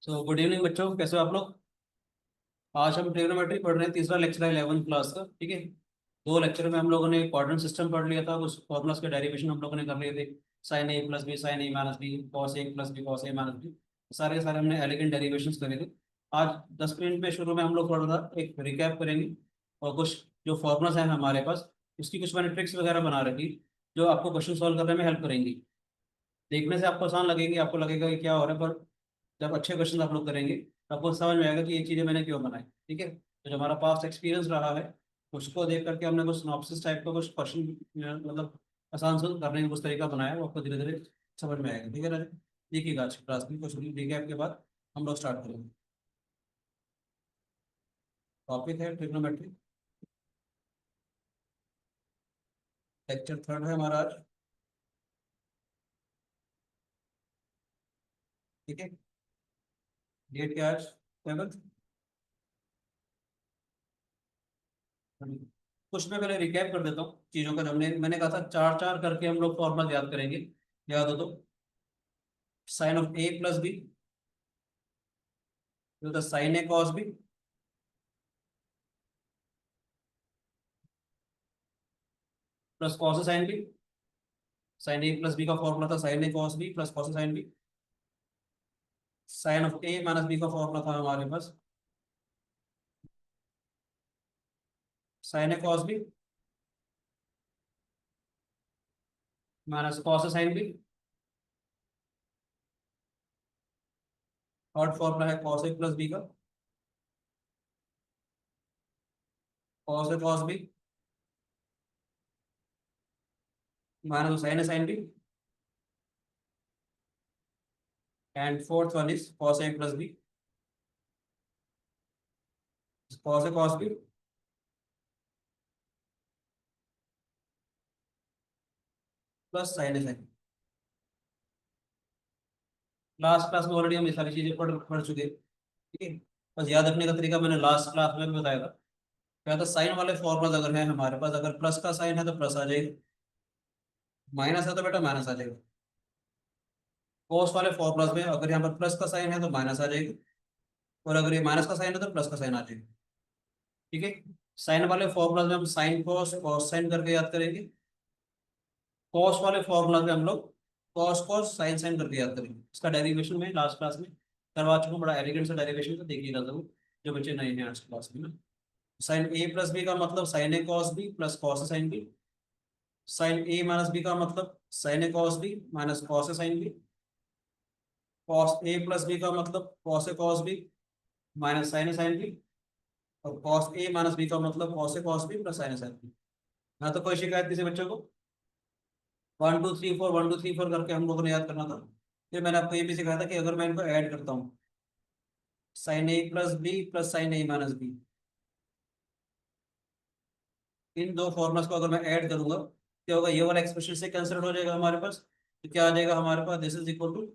तो good evening बच्चों, कैसे हो आप लोग। आज हम ट्रिग्नोमेट्री पढ़ रहे हैं, तीसरा लेक्चर है 11th क्लास का। ठीक है। दो लेक्चर में हम लोगों ने कोऑर्डिनेट सिस्टम पढ़ लिया था, उस फॉर्मूलाज के डेरिवेशन हम लोगों ने कर लिए थे। Sign A plus B, sine A minus B, cos A plus B, cos A minus B. सारे के सारे हमने एलिगेंट डेरिवेशंस करे थे। आज 10 मिनट में शुरू में हम लोग थोड़ा सा एक रिकैप करेंगे और कुछ जो फॉर्मूलाज हैं हमारे पास, उसकी कुछ मैंने ट्रिक्स वगैरह बना रखी जो आपको क्वेश्चन सॉल्व करने में हेल्प करेंगी। देखने से आपको आसान लगेगी, आपको लगेगा कि क्या हो रहा है, पर जब अच्छे क्वेश्चन आप लोग करेंगे तो आपको समझ में आएगा कि ये चीज़ें मैंने क्यों बनाई। ठीक है, तो जो हमारा पास्ट एक्सपीरियंस रहा है उसको देख करके हमने कुछ सिनॉप्सिस टाइप का कुछ क्वेश्चन मतलब आसान से करने का कुछ तरीका बनाया, वो आपको धीरे धीरे समझ में आएगा। ठीक है राजा, देखिएगा आज क्लास में कुछ रिकैप के बाद हम लोग स्टार्ट करेंगे। टॉपिक है ट्रिग्नोमेट्री, लेक्चर थर्ड है हमारा आज। ठीक है, डेट क्या है आज, 7। कुछ मैं पहले रिकैप कर देता हूँ चीज़ों का। जो हमने मैंने कहा था चार चार करके हम लोग फॉर्मूला याद करेंगे। याद हो तो, sine of A plus B, तो sine A cos B, plus cos sine B. Sine A plus B का फॉर्मूला था sine A cos B plus cos sine B. Sine of A minus B का formula था हमारे पास sine A cos B minus cos sine B. Third formula है cos A plus B का, cos A cos B minus sine A sine B. And fourth one is cos A plus B, cos A cos B plus sine A sine. Last class में already हम ये सारी चीजें पढ़ पढ़ चुके हैं। ठीक है, बस याद रखने का तरीका मैंने लास्ट क्लास में भी बताया था। क्या था, साइन वाले फॉर्मूला अगर है हमारे पास, अगर प्लस का साइन है तो प्लस आ जाएगा, माइनस है तो बेटा माइनस आ जाएगा। कोस वाले फॉर्मूलाज में अगर यहाँ पर प्लस का साइन है तो माइनस आ जाएगा, और अगर ये माइनस का साइन है तो प्लस का साइन आ जाएगा। ठीक है, साइन वाले फॉर्मूलाज में हम साइन कॉस कॉस साइन करके याद करेंगे। कॉस वाले फॉर्मूला में हम लोग कॉस कॉस साइन साइन करके याद करेंगे। इसका डेरिवेशन में लास्ट क्लास में करवा चुका हूँ, बड़ा एलिगेंट सा डेरिवेशन, तो देखिएगा जरूर जो बच्चे नए हैं आज क्लास में ना। साइन ए प्लस बी का मतलब sine A cos B plus cos sine B. Sine A minus B का मतलब sine A cos B minus cos sine B. Cos A plus B का मतलब cos A cos B minus sine A sine B. और cos A minus B का मतलब cos A cos B plus sine A sine B. ना तो कोई शिकायत किसी बच्चों को। 1 2 3 4 1 2 3 4 करके हम लोगों ने याद करना था। फिर मैंने आपको ये भी सिखाया था कि अगर मैं इनको ऐड करता हूँ, sign A plus B plus sine A minus B, इन दो फॉर्मुलास को अगर मैं ऐड करूंगा क्या होगा, ये वाला एक्सप्रेशन से कैंसिल हो जाएगा हमारे पास। तो क्या आ जाएगा हमारे पास, this is equal to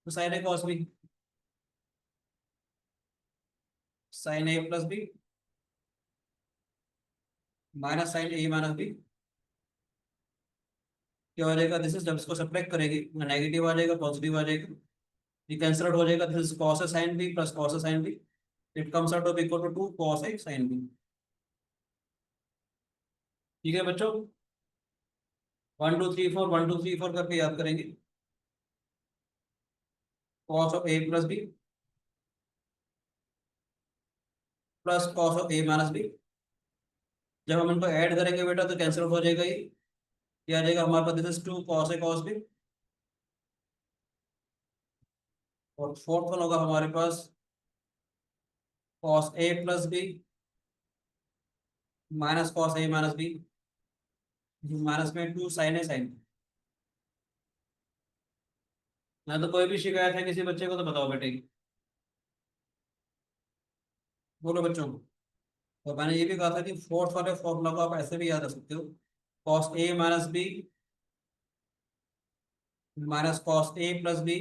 sine A cos B, sine A plus B minus sine A minus B. क्या हो जाएगा, दिस इज, जब इसको सब्ट्रैक्ट करेंगे नेगेटिव आ जाएगा पॉजिटिव आ जाएगा, ये कैंसिल हो जाएगा। This is cos sine B plus cos sine B, it comes out to be equal to 2 cos A sine B. ठीक है बच्चों, 1 2 3 4 1 2 3 4 करके याद करेंगे। Cos of A plus B plus cos of A minus B. जब हम इनको add करेंगे बेटा तो कैंसिल हो जाएगा ये आ जाएगा हमारे पास, this is 2 cos A cos B. और फोर्थ वन होगा हमारे पास cos A plus B minus cos A minus B, minus में 2 साइन ए साइन। ना तो कोई भी शिकायत है किसी बच्चे को तो बताओ बेटे, बोलो बच्चों को। तो मैंने ये भी कहा था कि फोर्थ वाले फॉर्मूला को आप ऐसे भी याद रख सकते हो, cos A minus B minus cos A plus B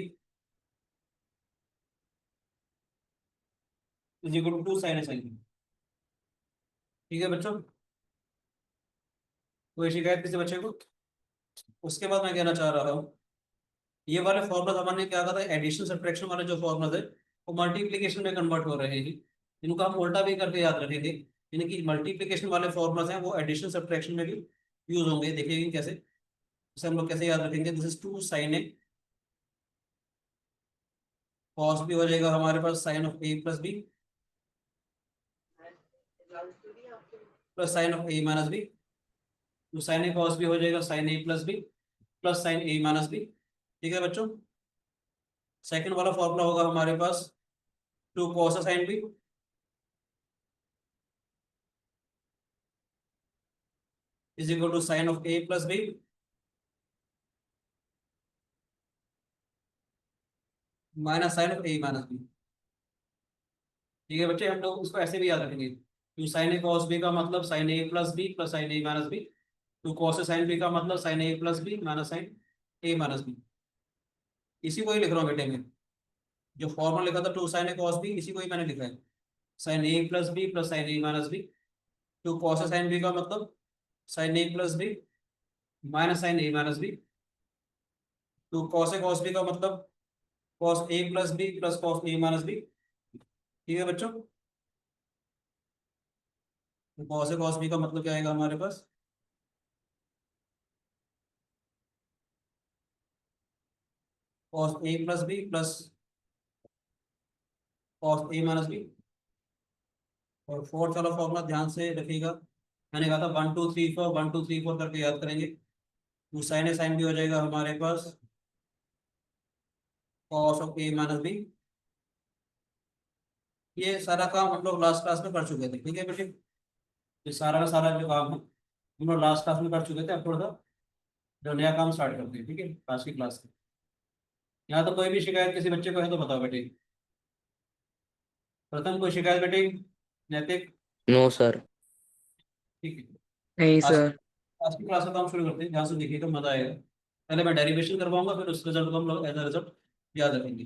is equal to 2 sine A sine. ठीक है बच्चों, कोई शिकायत किसी बच्चे को। उसके बाद मैं कहना चाह रहा हूँ ये वाले फॉर्मूला हमने क्या कहा था, एडिशन सब्ट्रैक्शन वाले जो फॉर्मूला है वो मल्टीप्लिकेशन में कन्वर्ट हो रहे हैं। इनको हम उल्टा भी करके याद रखेंगे, यानी कि मल्टीप्लिकेशन वाले फॉर्मूलाज हैं वो एडिशन सब्ट्रैक्शन में भी यूज होंगे। देखिए कैसे, इसे हम लोग कैसे याद रखेंगे, this is 2 sin a, cos भी हो जाएगा हमारे पास sine of A plus B, plus sine of A minus B. तो साइन ए कॉस भी हो जाएगा sine A plus B, plus sine A minus B. ठीक है बच्चों। सेकंड वाला फॉर्मूला होगा हमारे पास 2 cos sine B is equal to sine of A plus B minus sine of A minus B. ठीक है बच्चे, हम लोग उसको ऐसे भी याद रखेंगे, two sine A cos B का मतलब sine A plus B plus sine A minus B, two cos sine B का मतलब sine A plus B minus sine A minus B. इसी को ही लिख रहा हूँ बेटे मैं, जो फॉर्मूला लिखा था two sine A cos B इसी को ही मैंने लिखा है, sine A plus B plus sine A minus B. Two cos sine B का मतलब sine A plus B minus sine A minus B. Two cos B का मतलब cos A plus B plus cos A minus B. ठीक है बच्चों, तो cos B का मतलब क्या आएगा हमारे पास, cos A plus B plus cos A minus B. और फोर्थ वाला फॉर्मूला ध्यान से रखिएगा, मैंने कहा था 1 2 3 4, 1 2 3 4 करके याद करेंगे। तो साइन ए साइन भी हो जाएगा हमारे पास cos of A minus B. ये सारा काम हम लोग लास्ट क्लास में कर चुके थे। ठीक है बेटे, ये सारा का सारा जो काम है हम लोग लास्ट क्लास में कर चुके थे। अब थोड़ा सा जो नया काम स्टार्ट करते हैं, ठीक है, आज की क्लास में। यहाँ तो कोई भी शिकायत किसी बच्चे को है तो बताओ बेटे। प्रथम कोई शिकायत बेटे, नैतिक? No sir. ठीक है, नहीं आज सर। आज की क्लास का काम शुरू करते हैं, ध्यान से देखिएगा, मजा आएगा। पहले मैं डेरिवेशन करवाऊंगा, फिर उस रिजल्ट को हम लोग एज अ रिजल्ट याद रखेंगे।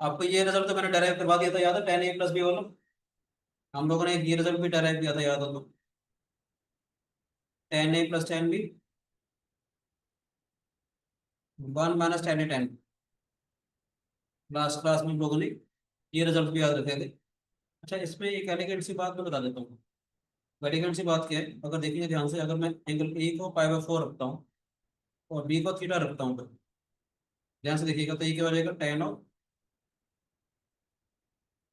आपको ये रिजल्ट तो मैंने डेराइव करवा दिया था, याद है, 10 a + b वाला। हम लोगों ने एक ये रिजल्ट भी डेराइव किया था, याद हो तो, 10 a + 10 b 1 - 10 a 10। Last class में हम लोगों ने ये रिजल्ट भी याद रखे थे। अच्छा, इसमें एक एलिगेंट सी बात मैं बता देता हूँ। एलिगेंट सी बात क्या है, अगर देखिए ध्यान से, अगर मैं एंगल ए को π/4 रखता हूँ और बी को थीटा रखता हूँ, तो ध्यान से देखिएगा, तो ये क्या हो जाएगा, tan ऑफ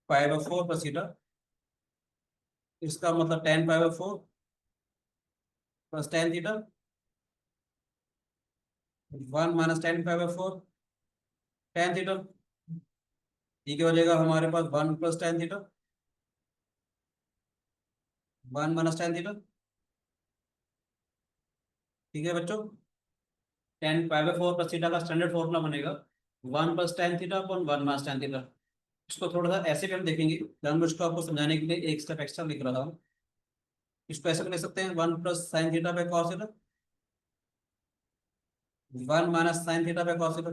π/4 + थीटा। इसका मतलब tan π/4 + tan theta, 1 - tan π/4 tan theta. ये क्या हो जाएगा हमारे पास, 1 + tan थीटा, 1 - tan थीटा। ठीक है बच्चों, tan π/4 + थीटा का स्टैंडर्ड फॉर्मूला बनेगा 1 + tan theta upon 1 - tan theta. इसको थोड़ा सा ऐसे भी हम देखेंगे, जानबूझ को आपको समझाने के लिए एक स्टेप एक्स्ट्रा लिख रहा हूँ। इसको ऐसे भी लिख सकते हैं, 1 + sin थीटा पे cos थीटा, 1 - sin थीटा पे cos थीटा।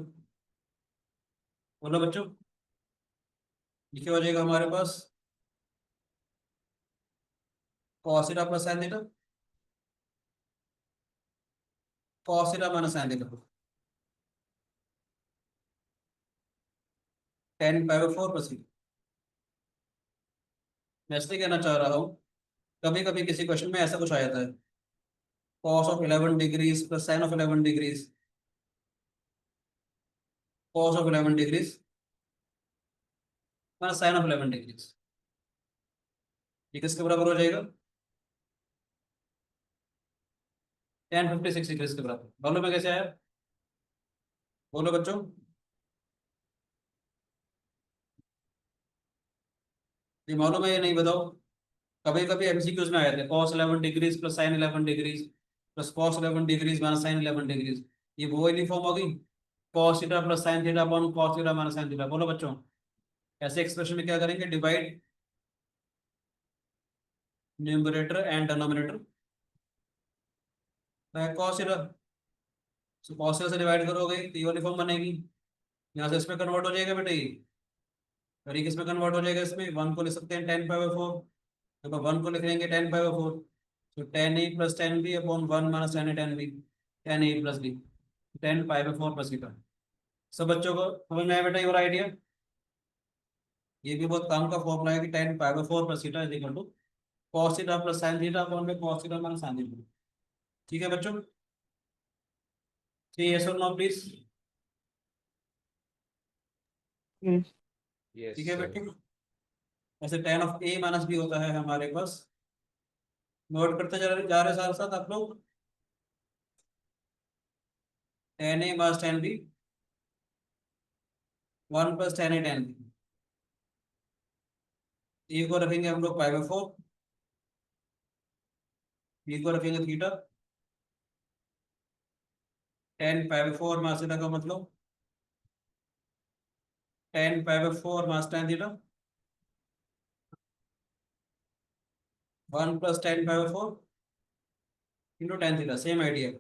बोलो बच्चों, ये क्या हो जाएगा हमारे पास, cos theta + sin theta, cos theta - sin theta, tan π/4 + theta. मैं इसलिए कहना चाह रहा हूँ, कभी कभी किसी क्वेश्चन में ऐसा कुछ आ जाता है, cos of 11 degrees + sin of 11 degrees, cos of 11 degrees sin of 11 degrees. ये किसके बराबर हो जाएगा, tan 56 डिग्रीज के बराबर। मालूम है कैसे आया, बोलो बच्चों। ये मालूम है या नहीं बताओ। कभी कभी एमसीक्यूज में आए थे, cos 11 degrees + sin 11 degrees + cos 11 degrees - sin 11 degrees. ये वो वाली फॉर्म होगी, cos theta + sin theta upon cos theta - sin theta. बोलो बच्चों, ऐसे एक्सप्रेशन में क्या करेंगे, divide numerator and denominator by cos theta. तो cos थीटा से डिवाइड करोगे तो ये वाली फॉर्म बनेगी, यहाँ से इसमें कन्वर्ट हो जाएगा बेटा ये, और ये किसमें कन्वर्ट हो जाएगा, इसमें 1 को लिख सकते हैं tan π/4, देखो 1 को लिख लेंगे tan π/4, तो tan a + tan b upon 1 - tan a tan b। Tan A plus B, tan pi by four plus theta. सब बच्चों को समझ में आया बेटा ये वाला आइडिया? ये भी बहुत काम का फॉर्मूला है कि tan pi by four plus theta is equal to cos theta plus sine theta upon में cos theta minus sine theta. ठीक है बच्चों? ठीक है, यस और नो प्लीज। यस ठीक है सर। बेटे, ऐसे tan of A minus B होता है हमारे पास। नोट करते जा रहे साथ साथ आप लोग। Tan A minus tan B, one plus tan A tan B. A को रखेंगे हम लोग पाई बाई फोर, बी को रखेंगे theta. Ten pi by four minus theta का मतलब ten pi by four minus tan theta, one plus ten pi by four into tan theta. Same idea.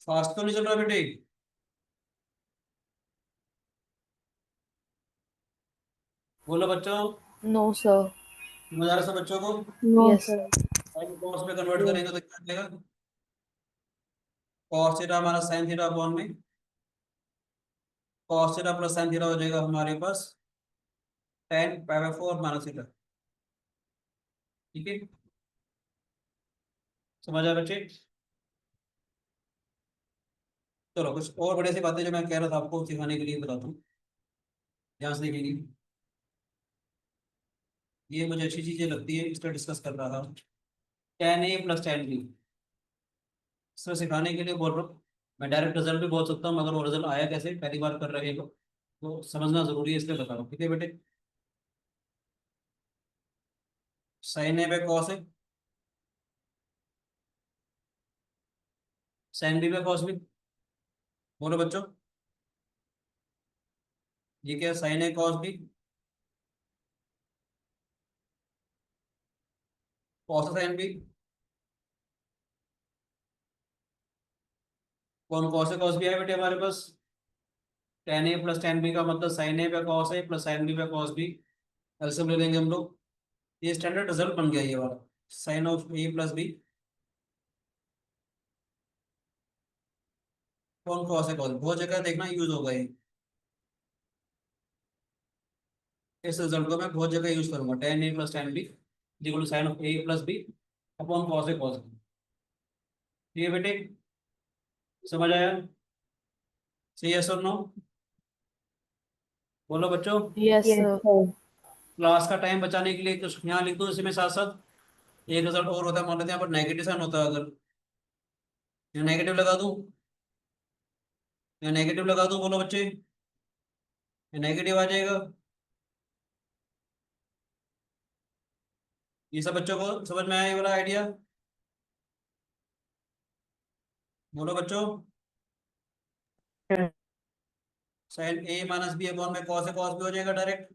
Fast तो नहीं चल रहा बेटे? बोलो बच्चों, नो सर। मजा आ रहा है सब बच्चों को? Yes sir. कॉस में कन्वर्ट करेंगे तो क्या मिलेगा? कॉस थीटा हमारा साइन थीटा अपॉन में cos theta plus sine theta हो जाएगा हमारे पास tan pi by four minus theta. ठीक है, समझ आया बच्चे? चलो कुछ और बड़े सी बातें जो मैं कह रहा था आपको सिखाने के लिए बताता हूँ, ध्यान से देखेंगे। ये मुझे अच्छी चीजें लगती है, इसको डिस्कस कर रहा था। Ten A plus tan B, इसको सिखाने के लिए बोल रहा हूँ। मैं डायरेक्ट रिजल्ट भी बोल सकता हूँ, मगर वो रिजल्ट आया कैसे, पहली बार कर रहे हो तो समझना जरूरी है, इसलिए बता रहा हूँ। ठीक है बेटे? साइन ए पे कॉस है, साइन बी पे कॉस बी। बोलो बच्चों, ये क्या? Sine A cos B, cos sine B. कौन कॉस है कॉस बी है बेटे हमारे पास? Tan A plus tan B का मतलब साइन ए पे कॉस है प्लस साइन बी पे कॉस बी। एलसीएम ले लेंगे हम लोग। ये स्टैंडर्ड रिजल्ट बन गया ये वाला, sine of A plus B कौन कॉस है कॉस। बहुत जगह देखना यूज होगा ये, इस रिजल्ट को मैं बहुत जगह यूज करूंगा। Tan A plus tan B equal to sine of A plus B upon cos है कॉस बी। ठीक है बेटे, समझ आया? सही है सर? नो? बोलो बच्चों। Yes sir. क्लास का टाइम बचाने के लिए कुछ यहाँ लिख दो इसी में साथ साथ। एक रिजल्ट और होता है, मान लेते हैं यहाँ पर नेगेटिव साइन होता है, अगर यहाँ नेगेटिव लगा दूं, यहाँ नेगेटिव लगा दूं, बोलो बच्चे, ये नेगेटिव आ जाएगा। ये सब बच्चों को समझ में आया ये वाला आइडिया? बोलो बच्चों। Sign A minus B upon में कॉस है कॉस बी हो जाएगा डायरेक्ट।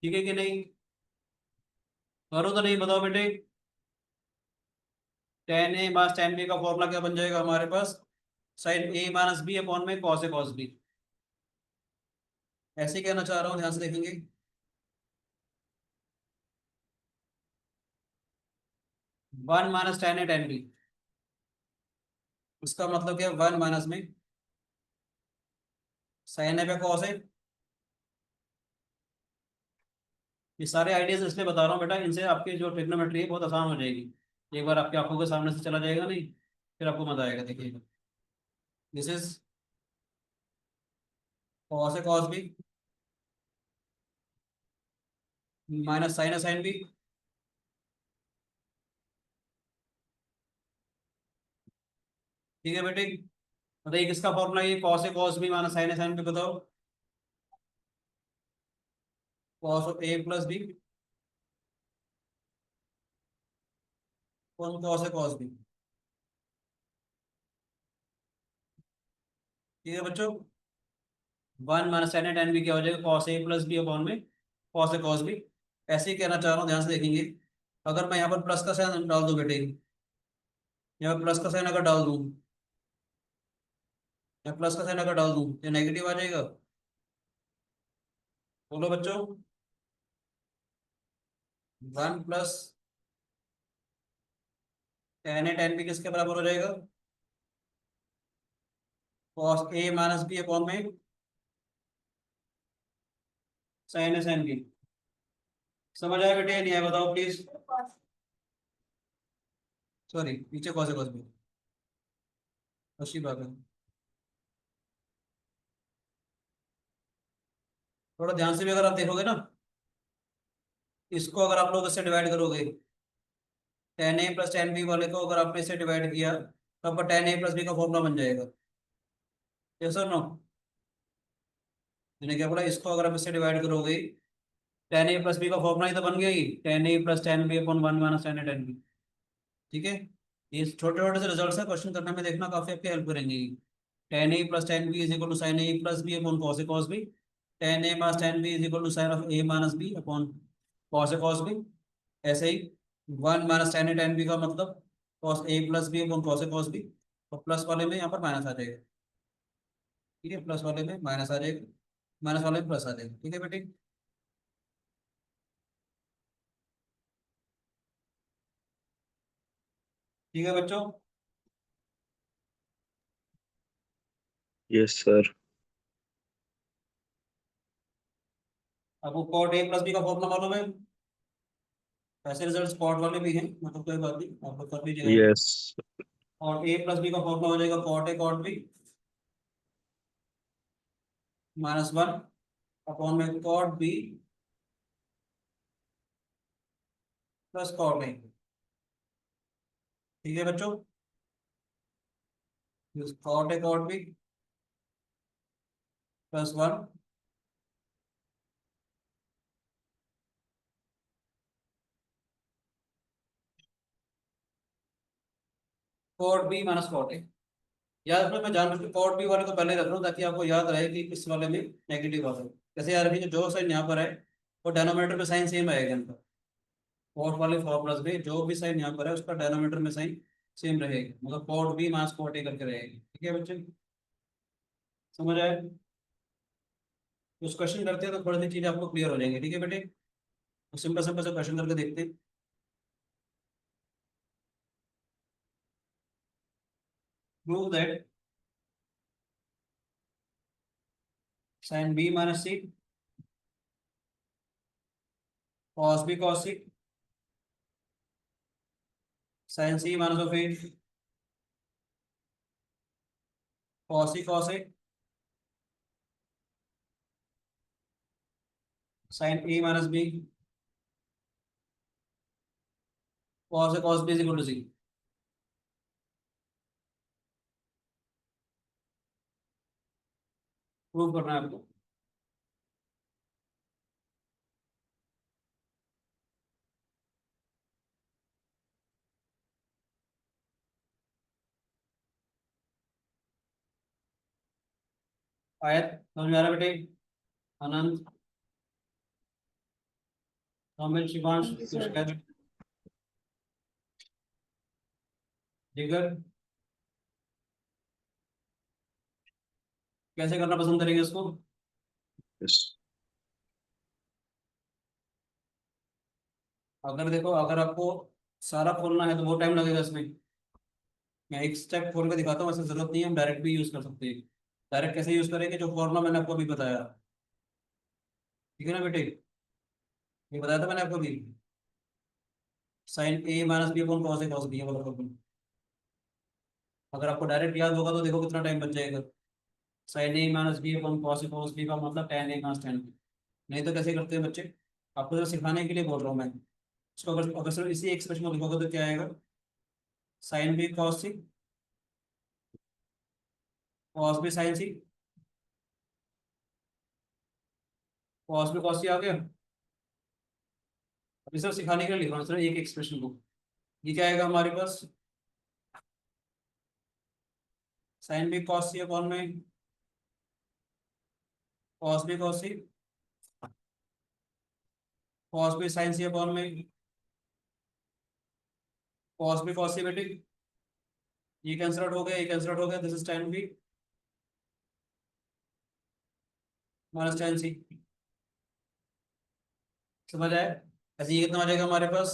ठीक है कि नहीं? करो तो नहीं, बताओ बेटे। Tan A minus tan B का फॉर्मूला क्या बन जाएगा हमारे पास? Sine A minus B upon में कॉस है कॉस बी। ऐसे ही कहना चाह रहा हूँ, ध्यान से देखेंगे। One minus tan A tan B, उसका मतलब क्या? वन माइनस में साइन ए पे कॉस है। ये सारे आइडियाज इसलिए बता रहा हूँ बेटा, इनसे आपकी जो ट्रिग्नोमेट्री है बहुत आसान हो जाएगी। एक बार आपकी आंखों के सामने से चला जाएगा नहीं, फिर आपको मजा आएगा। देखिएगा, दिस इज कॉस है कॉस बी माइनस साइन है साइन बी। ठीक है बेटे, बताइए किसका फॉर्मूला ये? कॉस है कॉस बी माइनस साइन है साइन बी। बताओ, cos of A plus B कौन कॉस है कॉस बी। ठीक है बच्चों, वन माइनस साइन है टेन बी क्या हो जाएगा? Cos A plus B upon में कॉस है कॉस बी। ऐसे ही कहना चाह रहा हूँ, ध्यान से देखेंगे। अगर मैं यहाँ पर प्लस का साइन डाल दूं बेटे, यहाँ पर प्लस का साइन अगर डाल दूं, यहाँ प्लस का साइन अगर डाल दूं, ये नेगेटिव आ जाएगा। बोलो बच्चों। One plus tan A tan B किसके बराबर हो जाएगा? Cos A minus B upon में साइन ए साइन बी। समझ आया बेटे? नहीं आया बताओ प्लीज। सॉरी, पीछे कॉस ए कॉस बी, अच्छी बात है। थोड़ा ध्यान से भी अगर आप देखोगे ना, इसको अगर आप लोग इससे डिवाइड करोगे, tan A plus tan B वाले को अगर आपने इससे डिवाइड किया तो आपका टेन ए प्लस बी का फॉर्मूला बन जाएगा। यस और नो? मैंने क्या बोला, इसको अगर आप इससे डिवाइड करोगे, टेन ए प्लस बी का फॉर्मूला ही तो बन गया ही, tan A plus tan B upon one minus tan A tan B. ठीक है, ये छोटे छोटे से रिजल्ट है, क्वेश्चन करने में देखना काफी आपकी हेल्प करेंगे। Tan A plus tan B is equal to sine A plus B upon cos A cos B. Tan A minus tan B is equal to sine of A minus B upon cos A cos B. ऐसे ही one minus tan A tan B का मतलब cos A plus B upon cos A cos B, और plus वाले में यहाँ पर minus आ जाएगा। ठीक है, प्लस वाले में माइनस आ जाएगा, माइनस वाले में प्लस आ जाएगा। ठीक है बेटे? ठीक है बच्चों? Yes sir. आपको कॉट ए प्लस बी का फॉर्मूला मालूम है? ऐसे रिजल्ट स्पॉट वाले भी हैं, मतलब कोई बात नहीं, आप लोग कर लीजिएगा एक बार। यस। और ए प्लस बी का फॉर्मूला हो जाएगा cot A cot B minus one upon में cot B plus cot A. ठीक है बच्चों? Cot A cot B plus one cot B minus cot A. याद रखना, मैं जानबूझ के कॉट बी वाले को पहले रख रहा हूँ ताकि आपको याद रहे कि किस वाले में नेगेटिव आ है। जैसे याद रखिए, जो साइन यहाँ पर है वो डिनोमिनेटर में साइन सेम आएगा इनका। कॉट वाले फॉर्मूलाज में जो भी साइन यहाँ पर है उसका डिनोमिनेटर में साइन सेम रहेगा, मतलब cot B minus cot A करके रहेगी। ठीक है बच्चे? समझ आए? कुछ क्वेश्चन करते हैं तो थोड़ी सी चीजें आपको क्लियर हो जाएंगी। ठीक है बेटे? तो सिंपल सिंपल से क्वेश्चन करके देखते हैं। Prove that sine B minus C cos B cos C sine C minus of A cos C cos A sine A minus B cos A cos B is equal to C. Prove करना है आपको। आयत समझ में आ रहा है बेटे? आनंद, अमित, शिवांश, जी कुछ सर। कह? जिगर, कैसे करना पसंद करेंगे इसको? यस। अगर देखो, अगर आपको सारा खोलना है तो बहुत टाइम लगेगा इसमें। मैं एक स्टेप खोल के दिखाता हूँ, ऐसे जरूरत नहीं है, हम डायरेक्ट भी यूज कर सकते हैं। डायरेक्ट कैसे यूज करेंगे, जो फॉर्मूला मैंने आपको अभी बताया। ठीक है ना बेटे? ये बताया था मैंने आपको अभी, sign A minus B upon cos A cos B वाला फॉर्मूला। अगर आपको डायरेक्ट याद होगा तो देखो कितना टाइम बच जाएगा। Sine A minus B upon cos A cos B का मतलब tan A minus tan B. नहीं तो कैसे करते हैं बच्चे? आपको जरा सिखाने के लिए बोल रहा हूँ मैं। इसको अगर अगर सिर्फ इसी एक्सप्रेशन में लिखोगे तो क्या आएगा? Sign B cos C cos B sign सी कॉस बी कॉस सी आ गया। अभी सिर्फ सिखाने के लिए लिख रहा हूँ, सिर्फ एक एक्सप्रेशन को। ये क्या आएगा हमारे पास? साइन बी कॉस सी अपॉन में cos B cos C cos B sign सी अपॉन में कॉस बी कॉस सी बेटे। ये कैंसल आउट हो गया, ये कैंसल आउट हो गया, this is tan B minus tan C. समझ आए? ऐसे ये कितना आ जाएगा हमारे पास,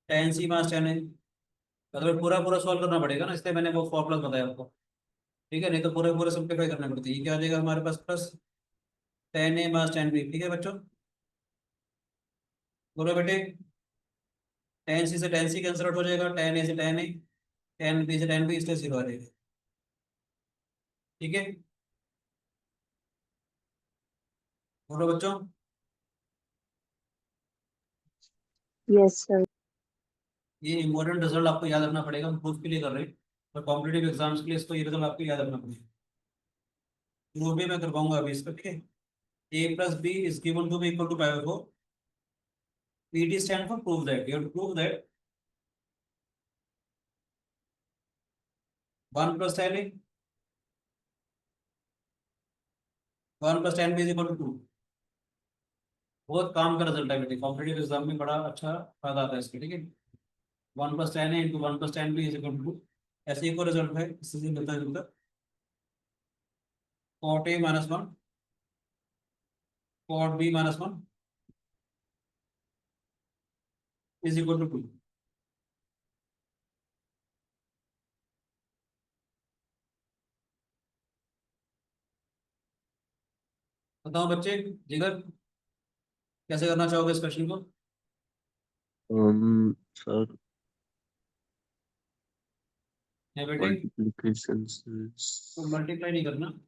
टेन सी मास टेन है। मतलब पूरा पूरा सॉल्व करना पड़ेगा ना, इसलिए मैंने वो फॉर्मूला बताया आपको। ठीक है, नहीं तो पूरे पूरे सिंप्लीफाई करने पड़ते हैं। ये क्या आ जाएगा हमारे पास, प्लस टेन ए मास टेन बी। ठीक है बच्चों, बोलो बेटे। टेन सी से टेन सी कैंसिल आउट हो जाएगा, टेन ए से टेन ए, टेन बी से टेन बी, इसलिए जीरो आ जाएगा। ठीक है, बोलो बच्चों। Yes, sir. ये इंपॉर्टेंट रिजल्ट आपको याद रखना पड़ेगा, हम प्रूफ के लिए कर रहे हैं, और कॉम्पिटेटिव एग्जाम्स के लिए इसको ये रिजल्ट आपको याद रखना पड़ेगा। प्रूफ भी मैं करवाऊंगा अभी इसका। ठीक है, A plus B is given to be equal to pi by four. PT stand for prove that, you have to prove that one plus tan A, one plus tan B is equal to two. बहुत काम का result है बेटे, competitive exam में बड़ा अच्छा फायदा आता है इसके। ठीक है, one plus tan A into one plus tan B is equal to two. ऐसे ही कोई रिजल्ट है, इससे मिलता जुलता, cot A minus one, cot B minus one is equal to two. बताओ बच्चे, जिगर कैसे करना चाहोगे इस क्वेश्चन को? सर है बेटे, मल्टीप्लिकेशन तो मल्टीप्लाई नहीं करना। तो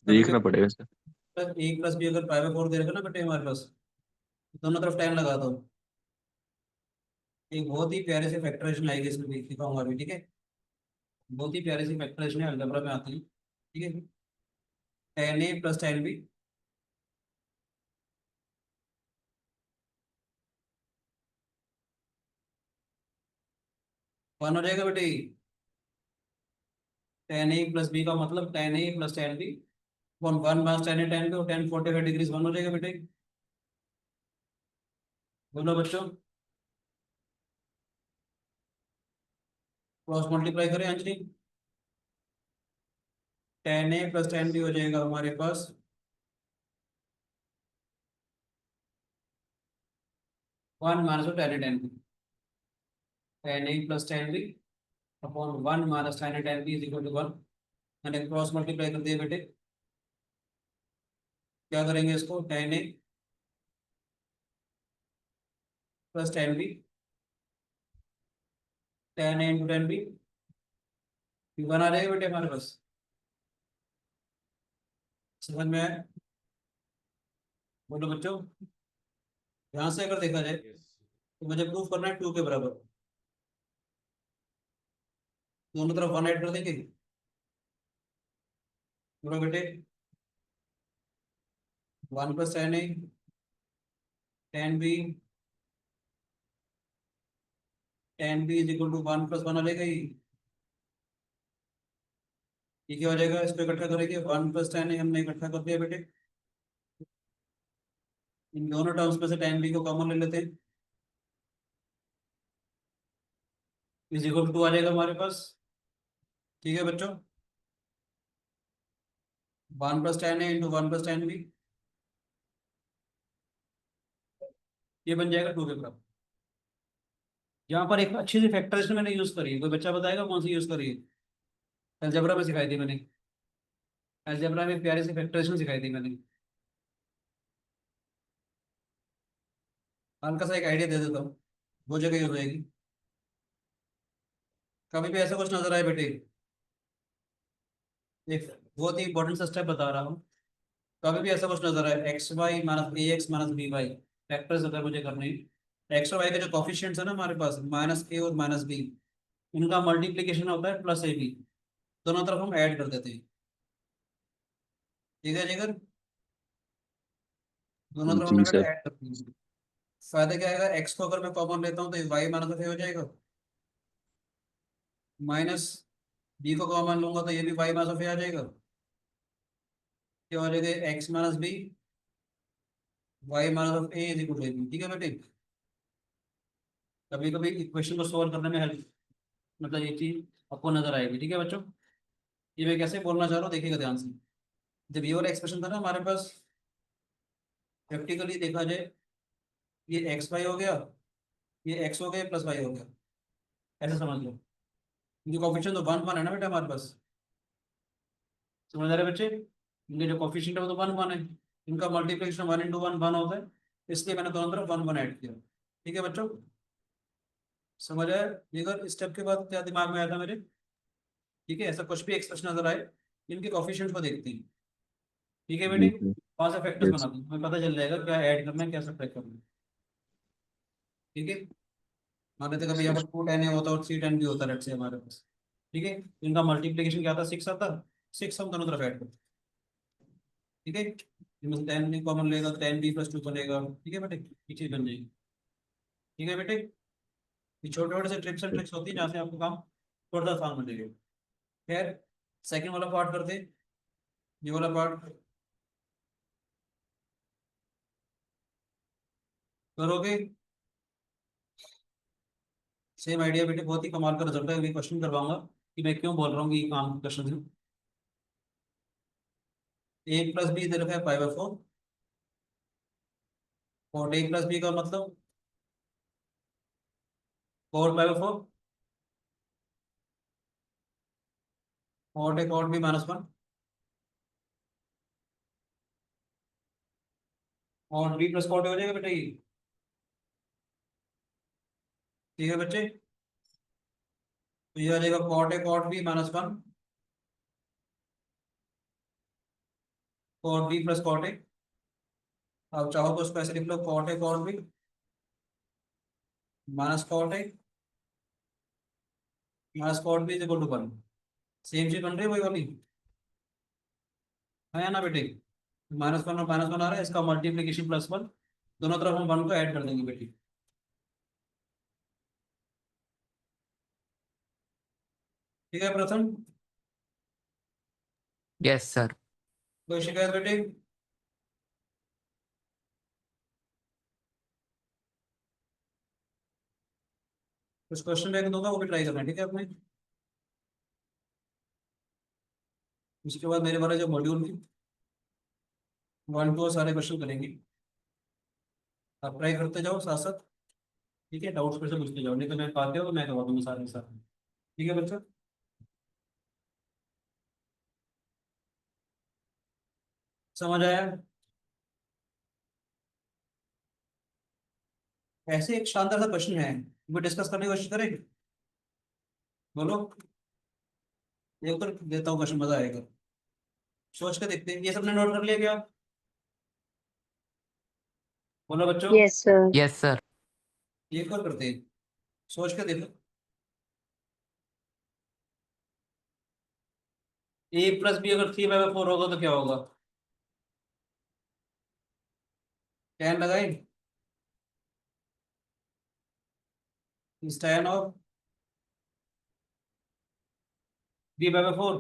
बेटे देखना पड़ेगा सर। एक प्लस बी अगर पाई बाय फोर दे रखा ना बेटे हमारे पास, दोनों तरफ टेन लगा दो। एक बहुत ही प्यारे से फैक्टराइजेशन आएगी इसमें, दिखाऊंगा अभी। ठीक है, बहुत ही प्यारे से फैक्टराइजेशन है, अलजेब्रा में आती है। ठीक है, tan A plus tan B, one हो जाएगा बेटे। टेन ए प्लस बी का मतलब tan A plus tan B, one one minus tan A tan B, और टेन 45 डिग्रीज वन हो जाएगा बेटे। बोलो बच्चों, क्रॉस मल्टीप्लाई करें Anjali. Tan A plus tan B हो जाएगा हमारे पास one minus tan A tan B, tan A plus tan B upon one minus tan A tan B is equal to one. मैंने क्रॉस मल्टीप्लाई कर दिया बेटे। क्या करेंगे इसको, tan A plus tan B, tan A into tan B, one आ जाएगा बेटे हमारे पास। समझ में आया? बोलो बच्चों, ध्यान से अगर देखा जाए तो मुझे प्रूफ करना है टू के बराबर, दोनों तरफ वन ऐड कर देंगे। बोलो बेटे, one plus tan A tan B, tan B is equal to one plus one आ जाएगा ये। ये क्या हो जाएगा, इसको इकट्ठा करेंगे, वन प्लस टेन ए हमने इकट्ठा कर दिया बेटे। इन दोनों टर्म्स में से टेन बी को कॉमन ले लेते हैं, इज इक्वल टू टू आ जाएगा हमारे पास। ठीक है बच्चों, one plus tan A into one plus tan B, ये बन जाएगा टू के बराबर। यहाँ पर एक अच्छी सी फैक्टराइजेशन मैंने यूज करी है, कोई बच्चा बताएगा कौन सी यूज करी है? अलजेब्रा में सिखाई थी मैंने, अलजेब्रा में प्यारी सी फैक्टराइजेशन सिखाई थी मैंने। हल्का सा एक आइडिया दे देता हूँ, वो जगह यूज होएगी। कभी भी ऐसा कुछ नजर आए बेटे, एक बहुत ही इंपॉर्टेंट सा स्टेप बता रहा हूँ। कभी भी ऐसा कुछ नजर आए, X Y minus A X minus B Y, factors अगर मुझे करने हैं, एक्स और वाई के जो कॉफिशिएंट्स है ना हमारे पास, माइनस ए और माइनस बी, इनका मल्टीप्लीकेशन होता है प्लस ए बी, दोनों तरफ हम ऐड कर देते हैं। ठीक है जिगर, दोनों तरफ हमने जी बेटा सर। ऐड कर दिया। फायदा क्या आएगा, एक्स को अगर मैं कॉमन लेता हूँ तो ये वाई माइनस ए हो जाएगा, माइनस बी को कॉमन लूंगा तो ये भी वाई माइनस ए आ जाएगा। क्या हो जाएगा, X minus B Y minus A is equal to B. ठीक है बेटे, कभी कभी इक्वेशन को सोल्व करने में हेल्प, मतलब ये चीज आपको नजर आएगी। ठीक है बच्चों, ये मैं कैसे बोलना चाह रहा हूँ देखिएगा ध्यान से। जब ये वाला एक्सप्रेशन था ना हमारे पास, प्रैक्टिकली देखा जाए, ये एक्स वाई हो गया, ये एक्स हो गया प्लस वाई हो गया, ऐसे समझ लो। इनके कोफिशिएंट तो वन वन है ना बेटा हमारे पास, समझ आ रहे बच्चे? इनके जो कोफिशिएंट है वो तो वन वन है, इनका multiplication one into one one होता है, इसलिए मैंने दोनों तरफ वन वन ऐड किया। ठीक है बच्चों, समझ आया? अगर स्टेप के बाद क्या दिमाग में आया था मेरे? ठीक है, ऐसा कुछ भी एक्सप्रेशन नजर आए, इनके कोफिशिएंट को देखते हैं। ठीक है बेटे, जी सर। वहां से फैक्टर्स यस। बना दो, हमें पता चल जाएगा क्या ऐड करना है क्या सब्ट्रैक्ट करना है। ठीक है, मान लेते कभी यहाँ सर। पर 2 10 होता है और 3 10 भी होता है लेट्स से हमारे पास। ठीक है, इनका मल्टीप्लिकेशन क्या था, 6 आता, 6 हम दोनों तरफ ऐड करते हैं। ठीक है, इनमें से 10 भी कॉमन लेगा, 10b+2 बनेगा। ठीक है बेटे, ये चीज बन जाएगी। ठीक है बेटे, ये छोटे छोटे से ट्रिप्स एंड ट्रिक्स होती है जहाँ से आपको काम थोड़ा सा आसान बन जाएगा। खैर, सेकंड वाला पार्ट करते हैं, ये वाला पार्ट करोगे। सेम आइडिया बेटे, बहुत ही कमाल का रिजल्ट है, अभी क्वेश्चन करवाऊंगा कि मैं क्यों बोल रहा हूँ कि ये काम क्वेश्चन है। a+b दे रखा है π/4, और a+b का मतलब 4 π/4, और b -1, और b प्लस कॉट हो जाएगा बेटा ये। ठीक है बच्चे, तो ये आ जाएगा cot b -1, cot b plus cot a। आप चाहो तो उसको ऐसे लिख लो, cot b -cot b is equal to 1। Same चीज बन रही है वही वाली, है ना बेटे? -1 और -1 आ रहा है, इसका मल्टीप्लीकेशन +1, दोनों तरफ हम 1 को ऐड कर देंगे बेटी। ठीक है प्रथम, यस सर। कोई शिकायत बेटे? कुछ क्वेश्चन बैक दूंगा, वो भी ट्राई करना है, ठीक है अपने। उसके बाद मेरे वाले जो मॉड्यूल की 1 2 सारे क्वेश्चन करेंगे, आप ट्राई करते जाओ साथ साथ। ठीक है, डाउट्स फिर से पूछते जाओ, नहीं तो मैं पाते हो तो मैं करवा दूंगा सारे के साथ। ठीक है बच्चों, समझ आया? ऐसे एक शानदार सा क्वेश्चन है, वो डिस्कस करने की कोशिश करेंगे। बोलो, एक तो देता हूँ क्वेश्चन, मजा आएगा, सोच के देखते हैं। ये सबने नोट कर लिया क्या? बोलो बच्चों। Yes, sir. Yes sir. ये एक और करते हैं, सोच के देखो। a+b अगर 3/4 होगा तो क्या होगा? 10 लगाए, tan ऑफ b/4,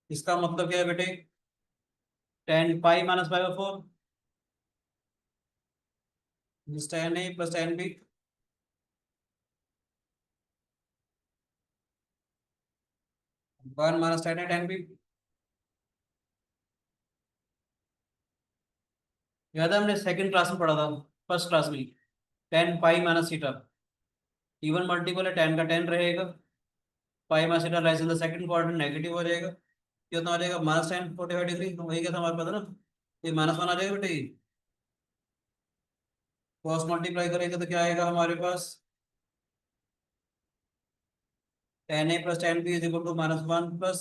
इसका मतलब क्या है बेटे? tan pi -π/4 tan a + tan b, 1 - tan a tan b। याद है हमने सेकंड क्लास में पढ़ा था, फर्स्ट क्लास में, tan पाई -θ, इवन मल्टीपल है, tan का tan रहेगा, pi -θ lies in the second quadrant, negative हो जाएगा। कितना आ जाएगा? -tan 45 डिग्री, वही क्या था हमारे पास ना, ये -1 आ जाएगा बेटे। क्रॉस मल्टीप्लाई करेंगे तो क्या आएगा हमारे पास? tan a + tan b is equal to -1 plus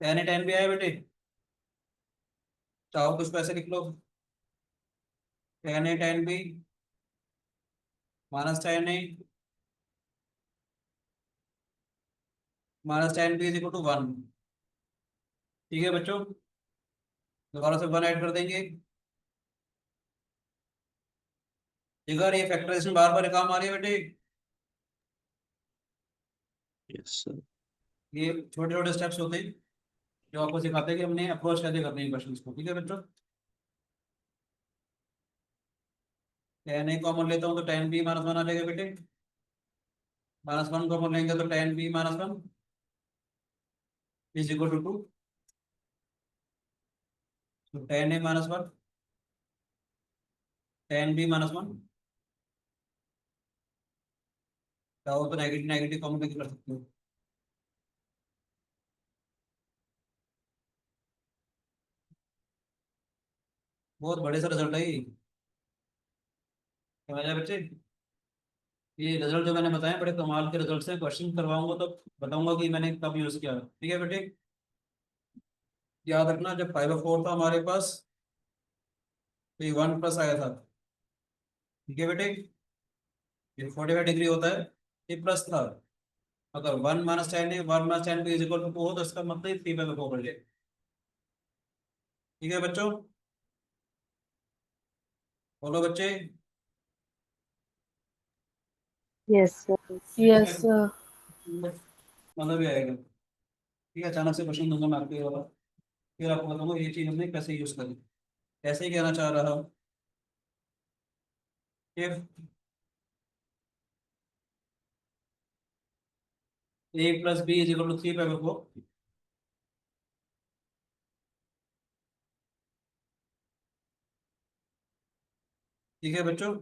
tan a tan b आया बेटे। चाहो तो उसको ऐसे लिख लो, tan a tan b -tan a -tan b is equal to 1। ठीक है बच्चों, दोबारा से 1 ऐड कर देंगे। अगर ये फैक्टराइजेशन बार बार काम आ रही है बेटे, यस सर। ये छोटे छोटे स्टेप्स होते हैं जो आपको सिखाते हैं कि हमने अप्रोच कैसे करनी है क्वेश्चन को। ठीक है बच्चों, tan a कॉमन लेता हूँ तो tan b -1 आ जाएगा बेटे, -1 कॉमन लेंगे तो tan b -1, is equal to 2, तो tan a minus 1, tan b minus 1, चाहो तो नेगेटिव नेगेटिव कॉमन लेके कर सकते हो। बहुत बड़े से रिजल्ट है ये, समझ आए बच्चे? ये रिजल्ट जो मैंने बताया बड़े कमाल के रिजल्ट हैं, क्वेश्चन करवाऊंगा तो बताऊंगा कि मैंने कब यूज किया, ठीक है बेटे? याद रखना जब 5/4 था हमारे पास, तो ये 1 प्लस आया था, ठीक है बेटे? ये 45 डिग्री होता है, ये प्लस था। अगर 1 - 10 इज इक्वल टू 2 हो तो इसका मतलब 3/4 कर ले, ठीक है बच्चों? बोलो बच्चे। Yes, sir. Yes, sir. मतलब ये आएगा, ठीक है? अचानक से क्वेश्चन दूंगा मैं आपको ये वाला, फिर आपको बताऊंगा ये चीज हमने कैसे यूज करी। ऐसे ही कहना चाह रहा हूँ कि a plus B is equal to 3/4, ठीक है बच्चों?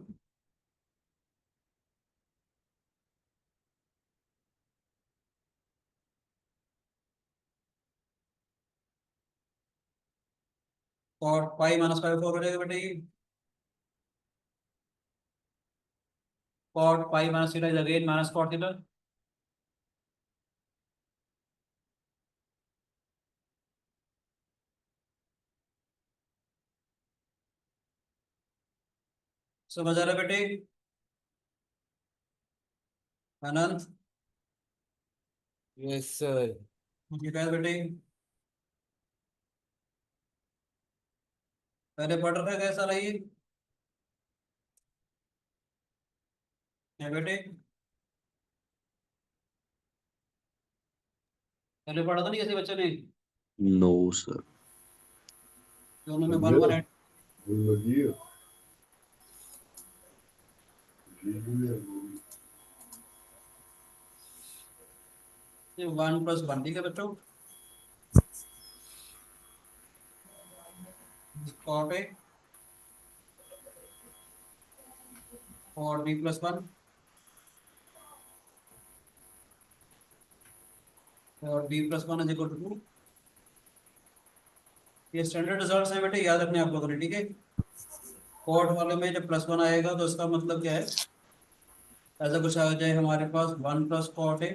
और पाई -5/4 हो जाएगा बेटे ये, cot pi minus theta is again minus cot theta, समझ आ रहा है बेटे? Anant, yes sir. मुझे कहा बेटे पहले पढ़ रखा है कैसा रही है बेटे? पहले पढ़ा था नहीं किसी बच्चे ने? No sir. जो उन्होंने 1 1 ऐड, ये 1 + 1, ठीक है बच्चों? कॉट है और b+1 और b+1 इज इक्वल टू 2। ये स्टैंडर्ड रिजल्ट्स हैं बेटे, याद रखने आप लोगों ने, ठीक है? कॉट वाले में जब +1 आएगा तो इसका मतलब क्या है? ऐसा कुछ आ जाए हमारे पास 1 + कॉट है,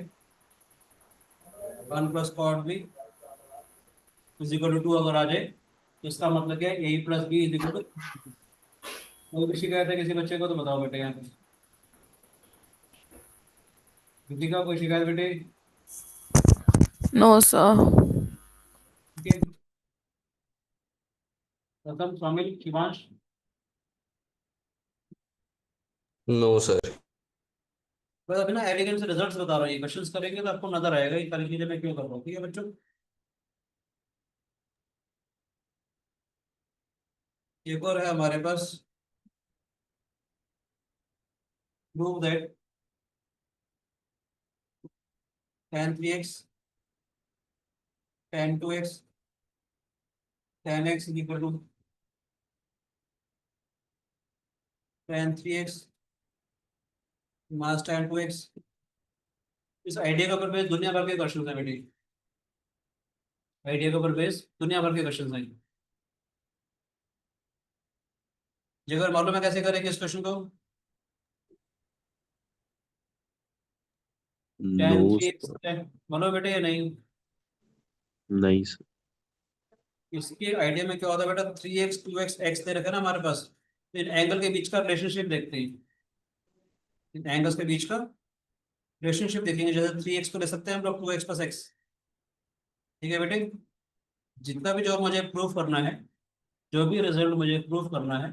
1 + cot B is equal to 2 अगर आ जाए तो इसका मतलब क्या है? a + b is equal to. कोई भी शिकायत है किसी बच्चे को तो बताओ बेटे यहाँ पे। किसी का कोई शिकायत बेटे? No, sir. ठीक है, प्रथम, शामिल, शिवांश। No sir. बस अभी ना एलिगेंट से रिजल्ट्स बता रहा हूँ, ये क्वेश्चंस करेंगे तो आपको नजर आएगा ये सारी चीजें मैं क्यों कर रहा हूँ, ठीक है बच्चों? एक और है हमारे पास, prove that tan 3x tan 2x tan x is equal to tan 3x minus tan 2x। इस आइडिया के ऊपर बेस दुनिया भर के क्वेश्चन है बेटी, आइडिया के ऊपर बेस दुनिया भर के क्वेश्चन हैं। जिगर मालूम है कैसे करेंगे इस क्वेश्चन को? No tan 3x sir. मालूम बेटे या नहीं? नहीं सर। इसके आइडिया में क्या होता है बेटा, 3x 2x x दे रखा है ना हमारे पास, तो इन एंगल के बीच का रिलेशनशिप देखते हैं, इन एंगल्स के बीच का रिलेशनशिप देखेंगे। जैसे 3x को ले सकते हैं हम लोग 2x + x, ठीक है बेटे? जितना भी जो मुझे प्रूफ करना है, जो भी रिजल्ट मुझे प्रूफ करना है,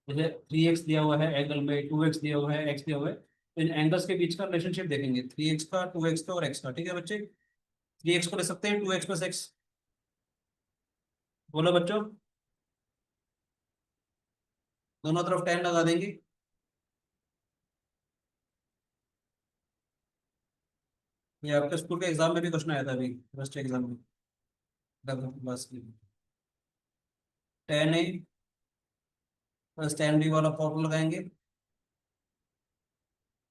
जैसे 3x दिया हुआ है एंगल में, 2x दिया हुआ है, x दिया हुआ है, तो इन एंगल्स के बीच का रिलेशनशिप देखेंगे, 3x का, 2x का और x का, ठीक है बच्चे? 3x को ले सकते हैं 2x + x, बोलो बच्चों। दोनों तरफ tan लगा देंगे, ये आपके स्कूल के एग्जाम में भी क्वेश्चन आया था अभी, फर्स्ट एग्जाम में। बस ten A plus tan B वाला फॉर्मूला लगाएंगे,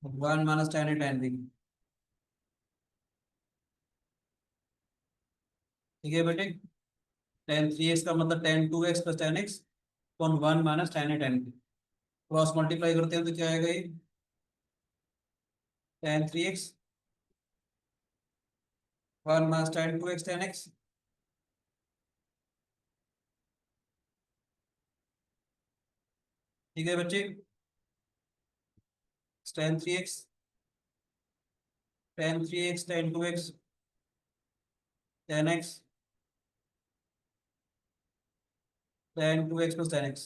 1 - tan A tan B। ठीक है बेटे, tan 3x का मतलब tan 2x plus tan x upon 1 - tan A tan B। Cross multiply करते हैं तो क्या आएगा ये, tan 3x 1 - tan 2x tan x। ठीक है बच्चे, tan 3x tan 2x tan x tan 2x plus tan x।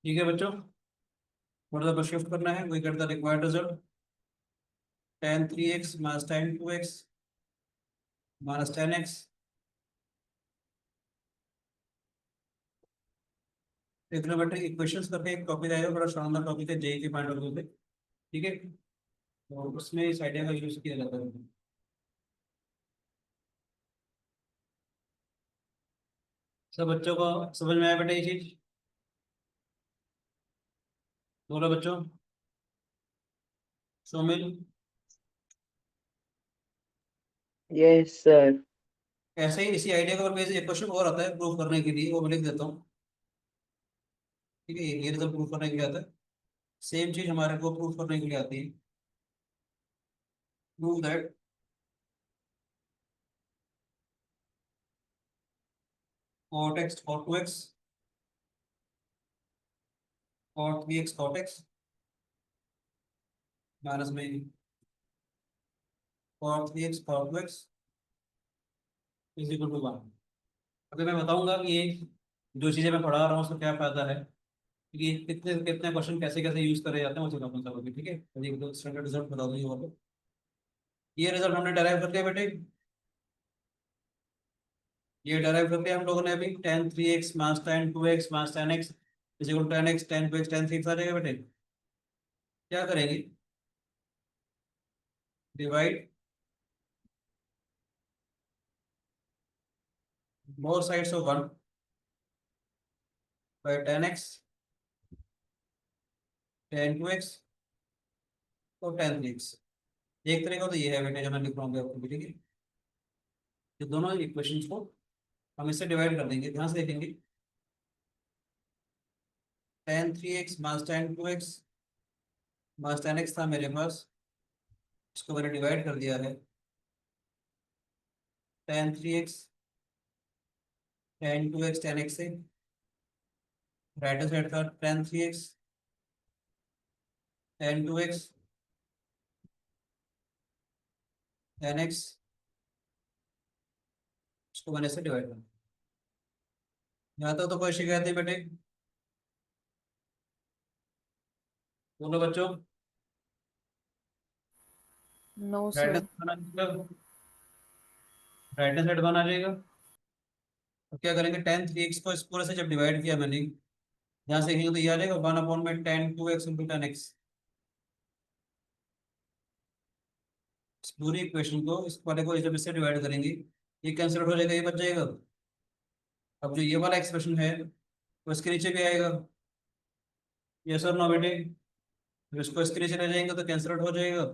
ठीक है बच्चों, मतलब पर शिफ्ट करना है, वही करता required result, tan 3x minus tan 2x minus tan x। Trigonometric equations करके एक टॉपिक आएगा, बड़ा शानदार टॉपिक है जेई के पॉइंट ऑफ व्यू से। ठीक है, तो उसमें इस आइडिया का यूज किया जाता है। सब बच्चों को समझ में आया बेटा ये चीज, बोलो बच्चों। Somil, Yes, sir. ऐसे ही इसी आइडिया के ऊपर बेस एक क्वेश्चन और आता है प्रूव करने के लिए, वो मैं लिख देता हूँ। ठीक है, ये रिजल्ट प्रूव करने के लिए आता है, सेम चीज हमारे को प्रूव करने के लिए आती है। Prove that cot x cot 2x cot 3x cot x minus में cot 3x cot 2x is equal to 1। अगर मैं बताऊंगा कि ये जो चीज़ें मैं पढ़ा रहा हूँ उसका क्या फायदा है, कि कितने कितने क्वेश्चन कैसे कैसे यूज करे जाते हैं, वो चीज़ अपन करोगे। ठीक है, तो स्टैंडर्ड रिजल्ट बता दूंगी वो तो। ये रिजल्ट हमने डेराइव कर लिया बेटे, ये डेराइव कर लिया हम लोगों ने अभी, tan 3x minus tan 2x minus tan x is equal to tan x tan 2x tan 3 आ जाएगा बेटे। क्या करेंगे, divide both sides of 1 by tan x tan 2x और tan 3x। एक तरीका तो ये है बेटे जो मैं लिख रहा हूँ आपको, ठीक है। ये दोनों इक्वेशंस को हम इससे डिवाइड कर देंगे, ध्यान से देखेंगे। tan 3x minus tan 2x minus tan x था मेरे पास, इसको मैंने डिवाइड कर दिया है tan 3x tan 2x tan x से। राइट हैंड साइड था tan 3x tan 2x tan x, इसको मैंने इससे डिवाइड कर दिया। यहाँ तक तो कोई शिकायत नहीं बेटे, बोलो बच्चों। No, right sir. Hand side बना जाएगा। तो क्या करेंगे, tan 3x को इस पूरे से जब डिवाइड किया मैंने, यहाँ से कहीं तो ये आ जाएगा 1/tan 2x into tan x। इस पूरी इक्वेशन को इस वाले को जब इससे डिवाइड करेंगे, ये कैंसिल हो जाएगा, ये बच जाएगा। अब जो ये वाला एक्सप्रेशन है वो इसके नीचे भी आएगा, ये सर नो बेटे। जब इसको इसके नीचे ले जाएंगे तो कैंसिल हो जाएगा,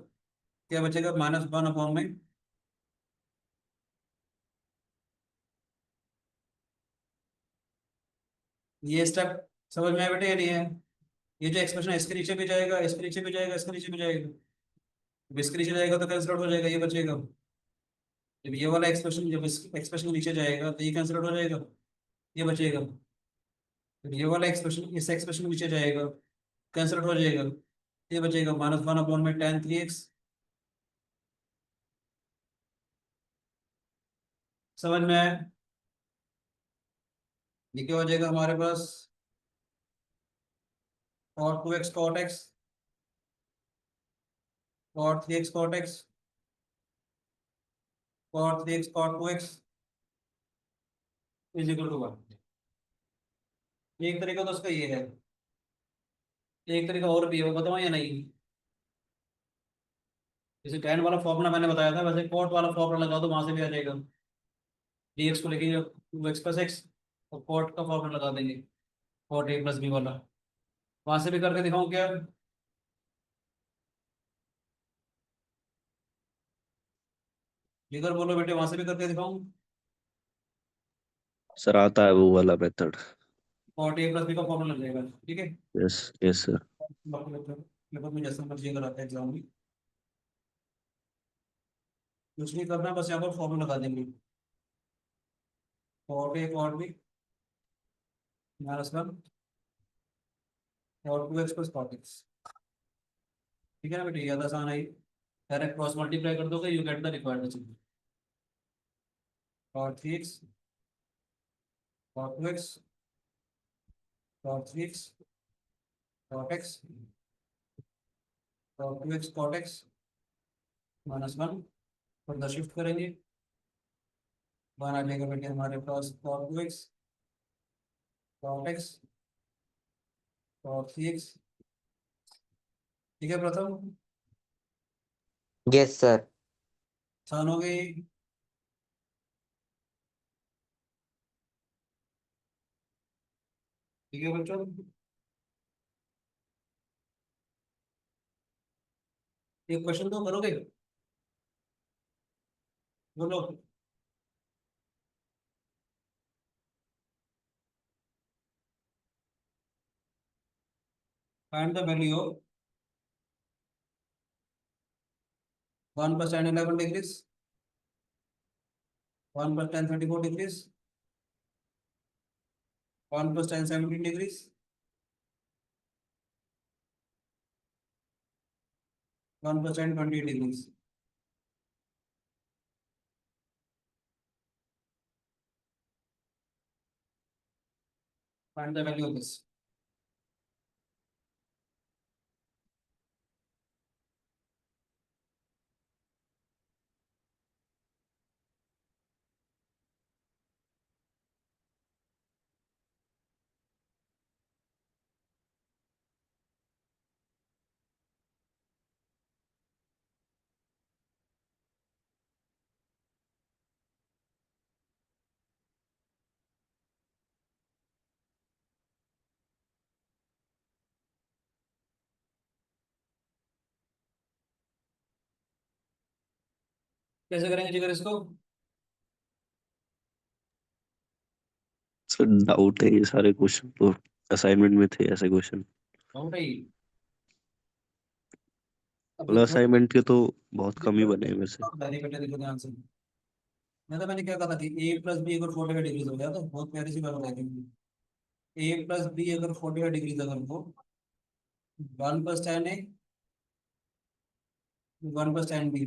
क्या बचेगा, -1 में ये स्टेप। समझ में आया बेटे या नहीं है। ये जो एक्सप्रेशन है इसके नीचे भी जाएगा, इसके नीचे भी जाएगा, इसके नीचे भी जाएगा। जब इसके नीचे जाएगा तो कैंसिल हो जाएगा, ये बचेगा। जब ये वाला एक्सप्रेशन जब इस एक्सप्रेशन नीचे जाएगा तो ये कैंसिल हो जाएगा, ये बचेगा। जब ये वाला एक्सप्रेशन इस एक्सप्रेशन नीचे जाएगा, कैंसिल हो जाएगा, ये बचेगा -1 में tan 3x। समझ में आया। ये क्या हो जाएगा हमारे पास, cot 2x cot x cot 3x cot x cot 3x cot 2x is equal to 1। एक तरीका तो उसका ये है, एक तरीका और भी है, वो बताऊं या नहीं। जैसे tan वाला फॉर्मूला मैंने बताया था, वैसे cot वाला फॉर्मूला लगा दो, वहां से भी आ जाएगा। dx को लेके टू एक्स प्लस एक्स, और कॉट का फॉर्मूला लगा देंगे, कॉट ए प्लस बी वाला। वहां से भी करके दिखाऊं क्या? जिगर बोलो बेटे, वहां से भी करके दिखाऊं? सर आता है वो वाला method. Cot A plus B का फॉर्मूला लग जाएगा, ठीक है। Yes yes sir. बाकी लगभग में जैसा मर्जी अगर आता है एग्जाम में, कुछ नहीं करना, बस यहाँ पर फॉर्मूला लगा देंगे, cot A cot B minus one और two X plus cot X. ठीक है ना बेटे, ज्यादा आसान है। डायरेक्ट क्रॉस मल्टीप्लाई कर दोगे, you get the required answer. Cot three X cot two X cot three X cot X cot two X cot X minus one, further shift करेंगे, वन आ जाएगा बेटे हमारे पास cot two X cot X cot three X. ठीक है प्रथम, Yes, sir. आसान हो गई। ठीक है बच्चों, एक क्वेश्चन तो करोगे, बोलो। Find the value of 1 plus tan 11 degrees, 1 plus tan 34 degrees, 1 plus tan 17 degrees, 1 plus tan 20 degrees। Find the value of this। कैसे करेंगे जिगर इसको? सर डाउट है, ये सारे क्वेश्चन तो असाइनमेंट में थे ऐसे क्वेश्चन। डाउट है ये? अब मतलब देखो, असाइनमेंट के तो बहुत कम ही बने हैं मेरे से। पहले बेटे देखो ध्यान से, मैंने क्या कहा था कि ए प्लस बी अगर 45 डिग्री हो गया तो बहुत प्यारी सी बात बताई थी। ए प्लस बी अगर 45 डिग्री अगर हो, 1 प्लस tan ए 1 प्लस tan बी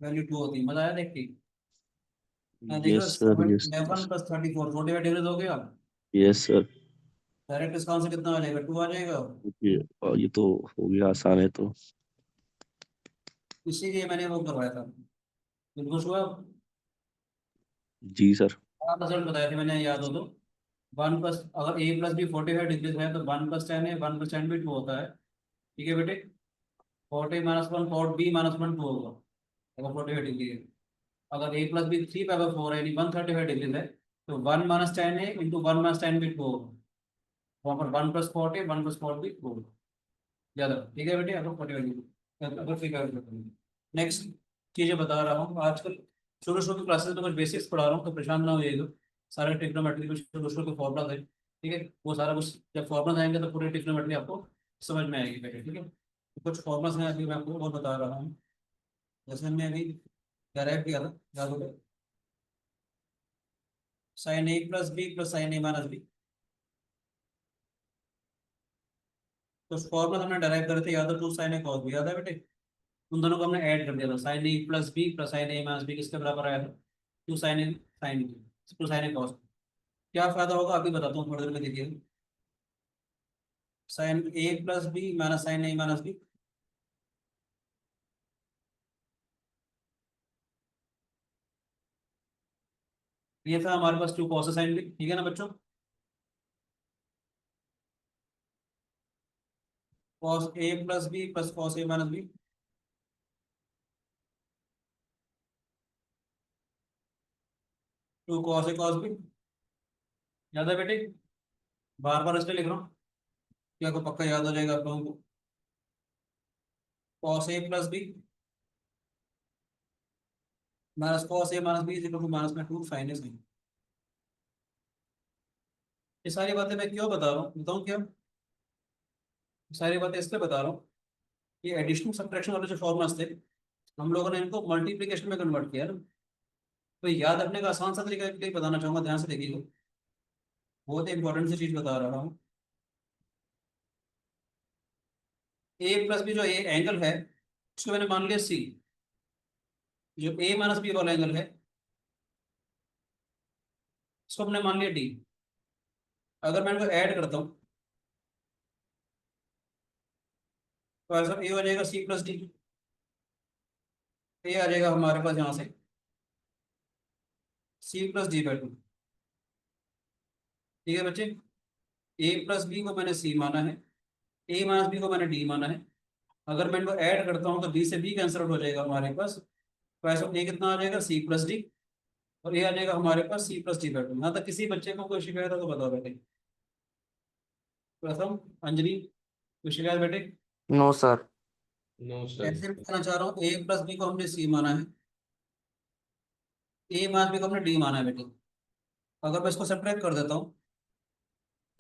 वैल्यू 2 होती है। मजा आया देख के? मैं देख रहा यस सर हूँ यस 11 प्लस 34 45 डिग्री हो गया, यस सर। डायरेक्ट इसका आंसर कितना आ जाएगा? 2 आ जाएगा। ये तो हो गया आसान है तो। इसीलिए मैंने वो करवाया था, बिल्कुल हुआ। जी सर। आप रिजल्ट बताए थे मैंने, याद हो तो। 1 प्लस, अगर ए प्लस बी 45 डिग्री है तो 1 प्लस tan है, 1 प्लस tan भी 2 होता है। ठीक है बेटे, 40 minus one cot B minus one 2 होगा अगर 45 डिग्री है। अगर ए प्लस बी 3/4 है यानी 135 डिग्री है, तो 1 माइनस tan है इंटू 1 माइनस tan भी 2 होगा। वहाँ पर 1 प्लस कॉट है, 1 प्लस कॉट भी 2 होगा। याद रखो, ठीक है बेटे, अगर 45 डिग्री अगर फ्री कर। नेक्स्ट चीजें बता रहा हूँ आजकल, शुरू शुरू की क्लासेस में कुछ बेसिक्स पढ़ा रहा हूँ, तो परेशान ना होइएगा। सारे ट्रिग्नोमेट्री के शुरू शुरू के फॉर्मुला है, ठीक है, वो सारा कुछ जब फॉर्मुला आएंगे तो पूरी ट्रिग्नोमेट्री आपको समझ में आएगी बेटे, ठीक है। तो कुछ फॉर्मुलास हैं अभी मैं आपको और बता रहा हूँ, जैसे हमने अभी डेराइव किया था, याद होगा, sine A plus B plus sine A minus B. तो फॉर्मुला हमने डेराइव करे थे, याद है, two sine A cos B, याद है बेटे? उन दोनों को हमने ऐड कर दिया था, sine A plus B plus sine A minus B किसके बराबर आया था? Two sine A sine B, two sine A cos. क्या फायदा होगा अभी बताता हूँ, थोड़ी देर में देखिए। Sine A plus B minus sine A minus B, ये था हमारे पास टू कॉस साइन बी, ठीक है ना बच्चों? Cos A plus B plus cos A minus B, two cos A cos B, याद है बेटे? बार बार इसलिए लिख रहा हूँ कि आपको पक्का याद हो जाएगा आप लोगों को। Cos A plus B minus cos A minus B is equal to minus में टू साइन ए साइन। ये सारी बातें मैं क्यों बता रहा हूँ, बताऊँ क्या? ये सारी बातें इसलिए बता रहा हूँ, ये एडिशन सब्ट्रैक्शन वाले जो फॉर्मूलाज थे, हम लोगों ने इनको मल्टीप्लिकेशन में कन्वर्ट किया ना। तो याद रखने का आसान सा तरीका एक बताना चाहूंगा, ध्यान से देखिएगा, बहुत ही इंपॉर्टेंट सी चीज बता रहा हूँ। ए प्लस बी जो ए एंगल है, उसको मैंने मान लिया सी। जो ए माइनस बी वाला एंगल है, उसको हमने मान लिया डी। अगर मैं इनको ऐड करता हूँ तो ऐसा ए हो जाएगा सी प्लस डी। ए आ जाएगा हमारे पास यहाँ से C plus D by two. ठीक है बच्चे, ए प्लस बी को मैंने सी माना है, ए माइनस बी को मैंने डी माना है। अगर मैं इनको ऐड करता हूँ तो बी से बी कैंसिल आउट हो जाएगा हमारे पास। तो ऐसा ए कितना आ जाएगा सी प्लस डी, और ये आ जाएगा हमारे पास C plus D by two. यहाँ तक किसी बच्चे को कोई शिकायत हो तो बताओ बेटे। प्रथम अंजलि, कोई शिकायत बेटे? No sir. No, sir. ऐसे बताना चाह रहा हूँ, ए प्लस बी को हमने सी माना है, ए माइनस बी को हमने डी माना है बेटे। अगर मैं इसको सब्ट्रैक्ट कर देता हूँ,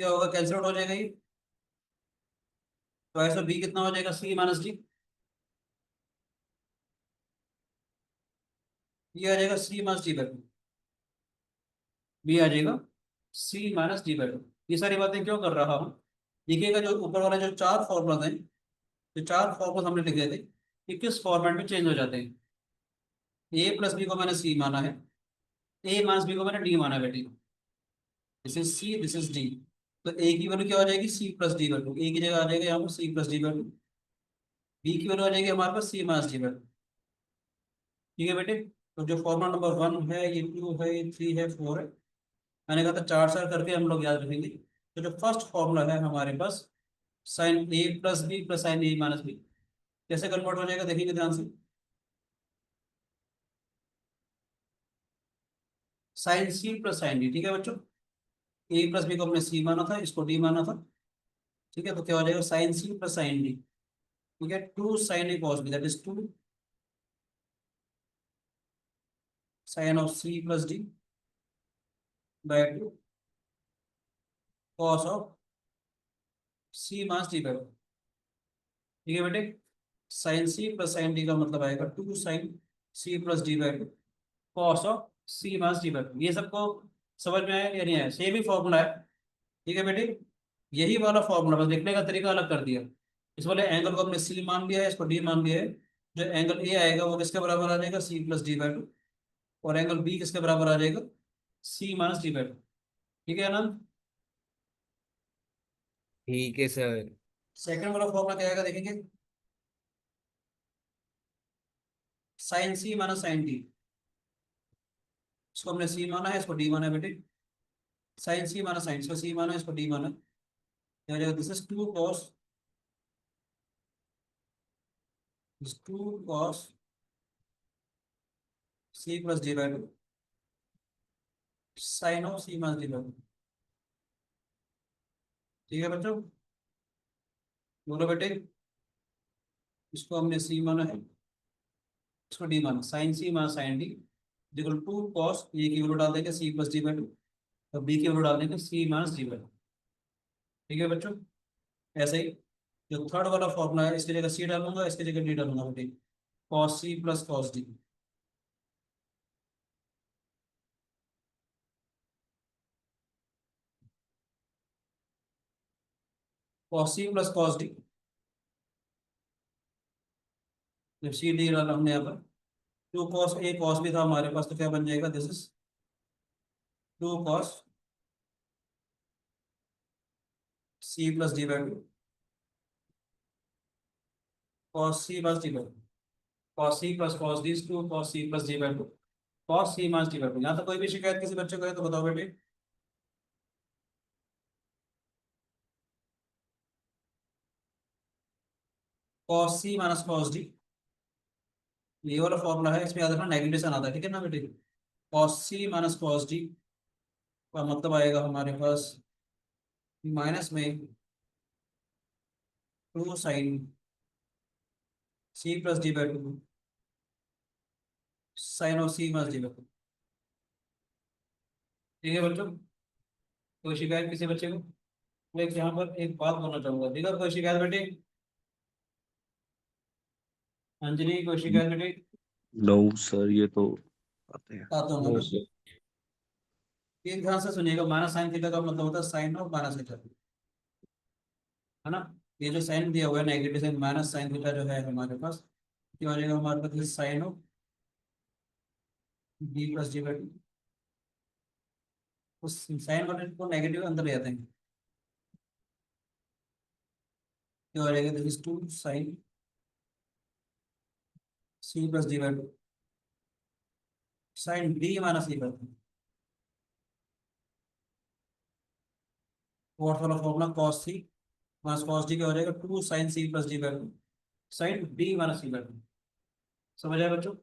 क्या होगा? कैंसिल आउट हो जाएगा ये। तो ऐसा बी कितना हो जाएगा? C minus D. ये आ जाएगा C minus D by two, B आ जाएगा C minus D by two. ये सारी बातें क्यों कर रहा हूँ? देखिएगा, जो ऊपर वाले जो चार फॉर्मूला हैं, जो चार फॉर्मूला हमने लिखे थे, ये किस फॉर्मेट में चेंज हो जाते हैं। ए प्लस बी को मैंने सी माना है, ए माइनस बी को मैंने डी माना है बेटी। This is C, this is D. तो ए की वैल्यू क्या हो जाएगी? C plus D by two. A की जगह आ जाएगा यहाँ पर C plus D by two. B की वैल्यू आ जाएगी हमारे पास C minus D by two. ठीक है बेटे, तो जो फॉर्मूला नंबर वन है, ये टू है, ये थ्री है, फोर है। मैंने कहा था चार चार करके हम लोग याद रखेंगे। तो जो फर्स्ट फॉर्मूला है हमारे पास, sine A plus B plus sine A minus B, कैसे कन्वर्ट हो जाएगा देखेंगे ध्यान से। Sine C plus sine D. ठीक है बच्चों, ए प्लस बी को हमने सी माना था, इसको डी माना था। ठीक है, तो क्या हो जाएगा? Sine C plus sine D. ठीक है, two sine A cos B, that is two sine of C plus D by two cos of C minus D by two. ठीक है बेटे, sine C plus sine D का मतलब आएगा two sine C plus D by two cos of C minus D by two. ये सबको समझ में आया या नहीं आया? सेम ही फॉर्मूला है। ठीक है बेटे, यही वाला फॉर्मूला, बस लिखने का तरीका अलग कर दिया। इस वाले एंगल को हमने सी मान लिया है, इसको डी मान लिया है। जो एंगल ए आएगा वो किसके बराबर आ जाएगा? C plus D by two. और एंगल बी किसके बराबर आ जाएगा? C minus D by two. ठीक है आनंद? ठीक है सर। सेकंड वाला फॉर्मूला क्या आएगा देखेंगे, sign C minus sine D. इसको हमने सी माना है, इसको डी माना है बेटे। साइन सी माना साइन, इसको सी माना है, इसको डी माना है। क्या हो जाएगा? This is two cos, two cos C plus D by two sine of C minus D by two. ठीक है बच्चों, बोलो बेटे। इसको हमने सी माना है, इसको डी माना, sine C minus sine D equal to cos, A की वैल्यू डाल देंगे C plus D by two, और बी की वैल्यू डाल देंगे C minus D by two. ठीक है बच्चों, ऐसे ही जो थर्ड वाला फॉर्मूला है, इसकी जगह सी डालूंगा, इसकी जगह डी डालूंगा बेटे। Cos C plus cos D. Cos C plus cos D, जब सी डी डाला हमने यहाँ पर, टू कॉस ए कॉस भी था हमारे पास, तो क्या बन जाएगा? This is two cos C plus D by two cos C plus D by two. Cos C plus cos D two cos C plus D by two cos C minus D by two. यहाँ तक कोई भी शिकायत किसी बच्चे को है तो बताओ बेटे। Cos C minus cos D, ये वाला फॉर्मूला है, इसमें याद रखना नेगेटिव साइन आता है। ठीक है ना बेटे? Cos C minus cos D का मतलब आएगा हमारे पास माइनस में 2 sine C plus D by 2 sine और सी माइनस डी बाई 2। ठीक है बच्चों, कोई शिकायत किसी बच्चे को? मैं यहाँ पर एक बात बोलना चाहूंगा, ठीक है? कोई शिकायत बेटे? अंजलि कोई शिकायत बेटे? नो सर, ये तो आते हैं। आता हूँ नो ना। सर। एक ध्यान से सुनिएगा, माइनस साइन थीटा का मतलब होता है साइन और माइनस थीटा, है ना? ये जो साइन दिया हुआ है negative sine minus sine theta जो है हमारे पास, ये हो जाएगा हमारे पास sine of B plus D by 2। उस साइन वाले को नेगेटिव अंदर ले जाते हैं, ये हो जाएगा this is 2 sine C plus D by 2 sine B minus C by 2। Fourth वाला formula cos C minus cos D का हो जाएगा 2 sine C plus D by 2 sine B minus C by 2। समझ आया बच्चों?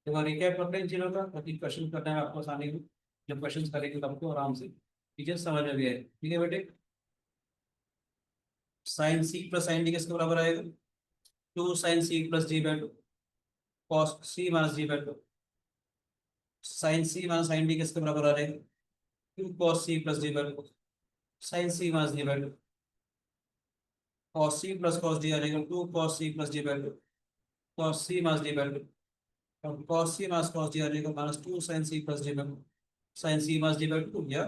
एक बार रिकैप करते हैं इन चीज़ों का ताकि क्वेश्चन करने में आपको आसानी हो। जब क्वेश्चन करेंगे तो आपको आराम से चीजें समझ में भी आए। ठीक है बेटे, sine C plus sine D किसके बराबर आएगा? 2 sine C plus D by 2 cos C minus D by 2 sine C minus sine D किसके बराबर आ जाएगा? 2 cos C plus D by 2 sine C minus D by 2 cos C plus cos D आ जाएगा 2 cos C plus D by 2 cos C minus D by 2 और cos C minus cos D आ जाएगा minus 2 sine C plus D by 2 sine C minus D by 2 या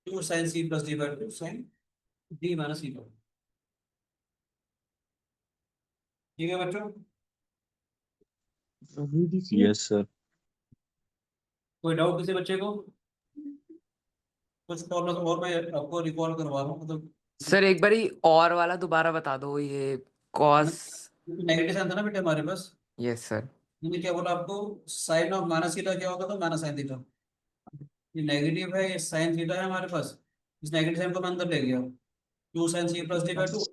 2 sine C plus D by 2 sine D minus C by 2। ठीक है बच्चों, yes sir. कोई doubt किसी बच्चे को? कुछ प्रॉब्लम और मैं आपको रिकॉल करवा रहा हूँ, मतलब सर एक बारी और वाला दोबारा बता दो, ये कॉस। नेगेटिव साइन था ना बेटे हमारे पास, यस सर। मैंने क्या बोला आपको? साइन ऑफ माइनस थीटा क्या होता था? Minus sine theta. ये नेगेटिव है, ये साइन थीटा है हमारे पास, इस नेगेटिव साइन को मैं अंदर ले गया, 2 sine C plus D by 2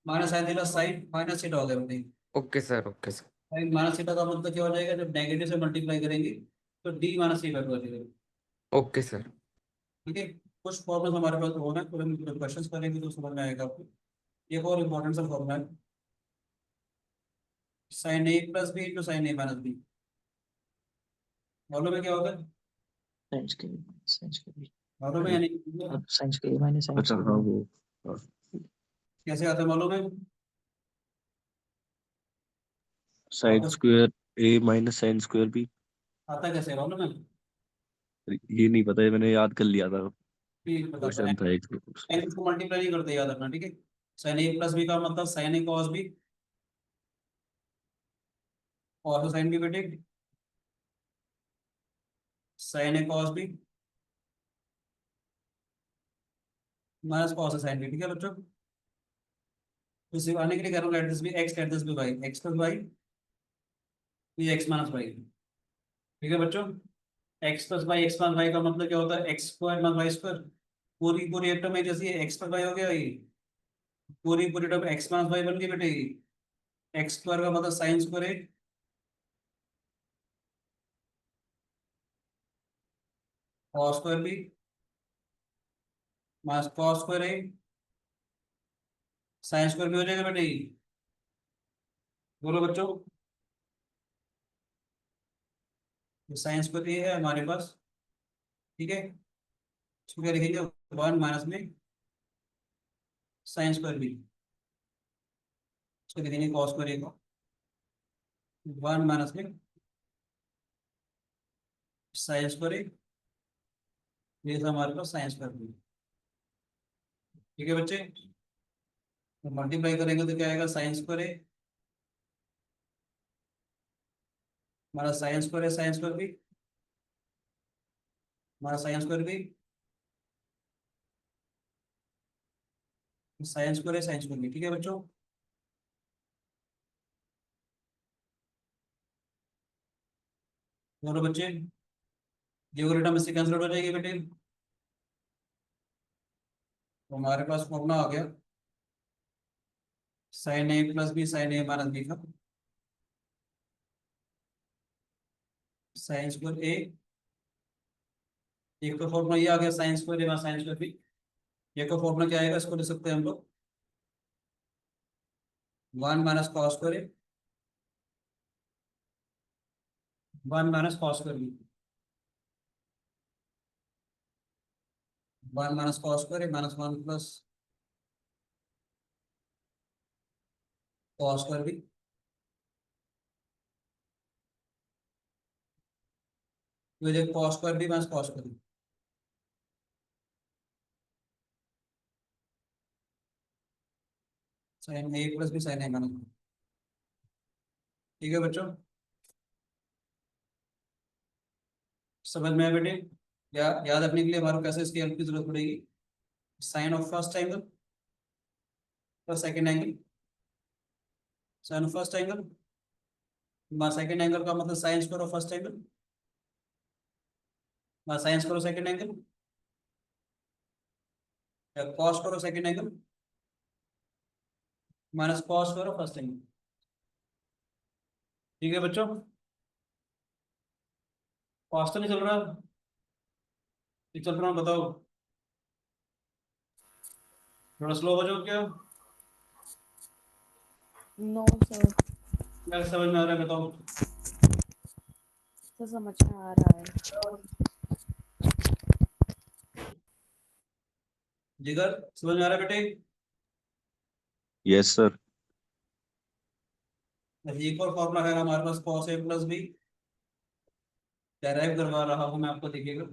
minus sine theta sine minus theta हो गया बेटे। Okay sir, okay sir. Sine minus theta का मतलब क्या हो जाएगा? जब नेगेटिव से मल्टीप्लाई करेंगे तो डी माइनस सी बाई 2 हो जाएगा। Okay sir. ठीक है, कुछ प्रॉब्लम हमारे पास होना है, पूरे क्वेश्चन करेंगे तो समझ में आएगा आपको। एक और इम्पोर्टेंट सा फॉर्मूला है, sine A plus B into sine A minus B. मालूम है क्या होगा? मालूम है या नहीं? अच्छा हाँ वो हाँ। कैसे आता है मालूम है? साइन आपको स्क्वायर ए माइनस साइन स्क्वायर बी। आता है कैसे मालूम है? ये नहीं पता है, मैंने याद कर लिया था। ठीक बताता है, क्वेश्चन था एक। साइन को मल्टीप्लाई नहीं करते, याद रखना। ठीक है, साइन ए प्लस बी का मतलब साइन ए कॉस बी और साइन बी बेटे sine A cos B minus cos sine B. ठीक है बच्चों, तो सिर्फ आने के लिए कह रहा हूँ, let this be X, let this be Y, X plus Y, ये एक्स माइनस वाई। ठीक है बच्चों, एक्स प्लस वाई का मतलब क्या होता है? X square minus Y square. पूरी पूरी एक टर्म है जैसे एक्स प्लस वाई हो गया, ये पूरी पूरी टर्म एक्स माइनस वाई बन गई बेटे। एक्स स्क्वायर का मतलब साइन स्क्वायर है और स्क्वायर भी माइनस कॉस स्क्वायर है साइन स्क्वायर भी हो जाएगा बेटे। बोलो बच्चों, साइन स्क्वायर ये है हमारे पास। ठीक है, इसको क्या लिखेंगे? 1 माइनस में साइन स्क्वायर भी, इसको लिखेंगे कॉस स्क्वायर ए को 1 माइनस में साइन स्क्वायर ए, ये था हमारे पास साइन स्क्वायर भी। ठीक है बच्चे, तो मल्टीप्लाई करेंगे तो क्या आएगा? साइन स्क्वायर ए हमारा साइन स्क्वायर है साइन स्क्वायर भी हमारा साइन स्क्वायर भी साइन स्क्वायर है साइन स्क्वायर भी। ठीक है बच्चों, दोनों बच्चे जियोग्राम इससे कैंसिल हो जाएगी बेटे, तो हमारे पास फॉर्मूला आ गया sign A plus B sine A minus B का साइन स्क्वायर ए एक तो फॉर्मूला ये आ गया साइन स्क्वायर या साइन स्क्वायर भी। एक तो फॉर्मूला क्या आएगा, इसको लिख सकते हैं हम लोग 1 minus cos square 1 minus cos square भी 1 minus cos square minus 1 plus cos square भी तो ये कॉस स्क्वायर भी माइनस कॉस स्क्वायर भी साइन ए प्लस भी साइन ए माइनस। ठीक है बच्चों, समझ में आया बेटे? याद रखने के लिए हमारे को कैसे इसकी हेल्प की जरूरत पड़ेगी, sine of first angle plus second angle, sine of first angle second angle का मतलब sine square of first angle sine square of second angle या cos square of second angle minus cos square of first angle. ठीक है बच्चों, fast तो नहीं चल रहा, नहीं चल रहा, बताओ थोड़ा स्लो हो जाओ क्या? नो सर, क्या समझ में आ रहा है बताओ? तो समझ में आ रहा है। जिगर समझ में आ रहा है बेटे? Yes sir. एक और फॉर्मूला है हमारे पास cos a plus B, derive करवा रहा हूँ मैं आपको, देखिएगा।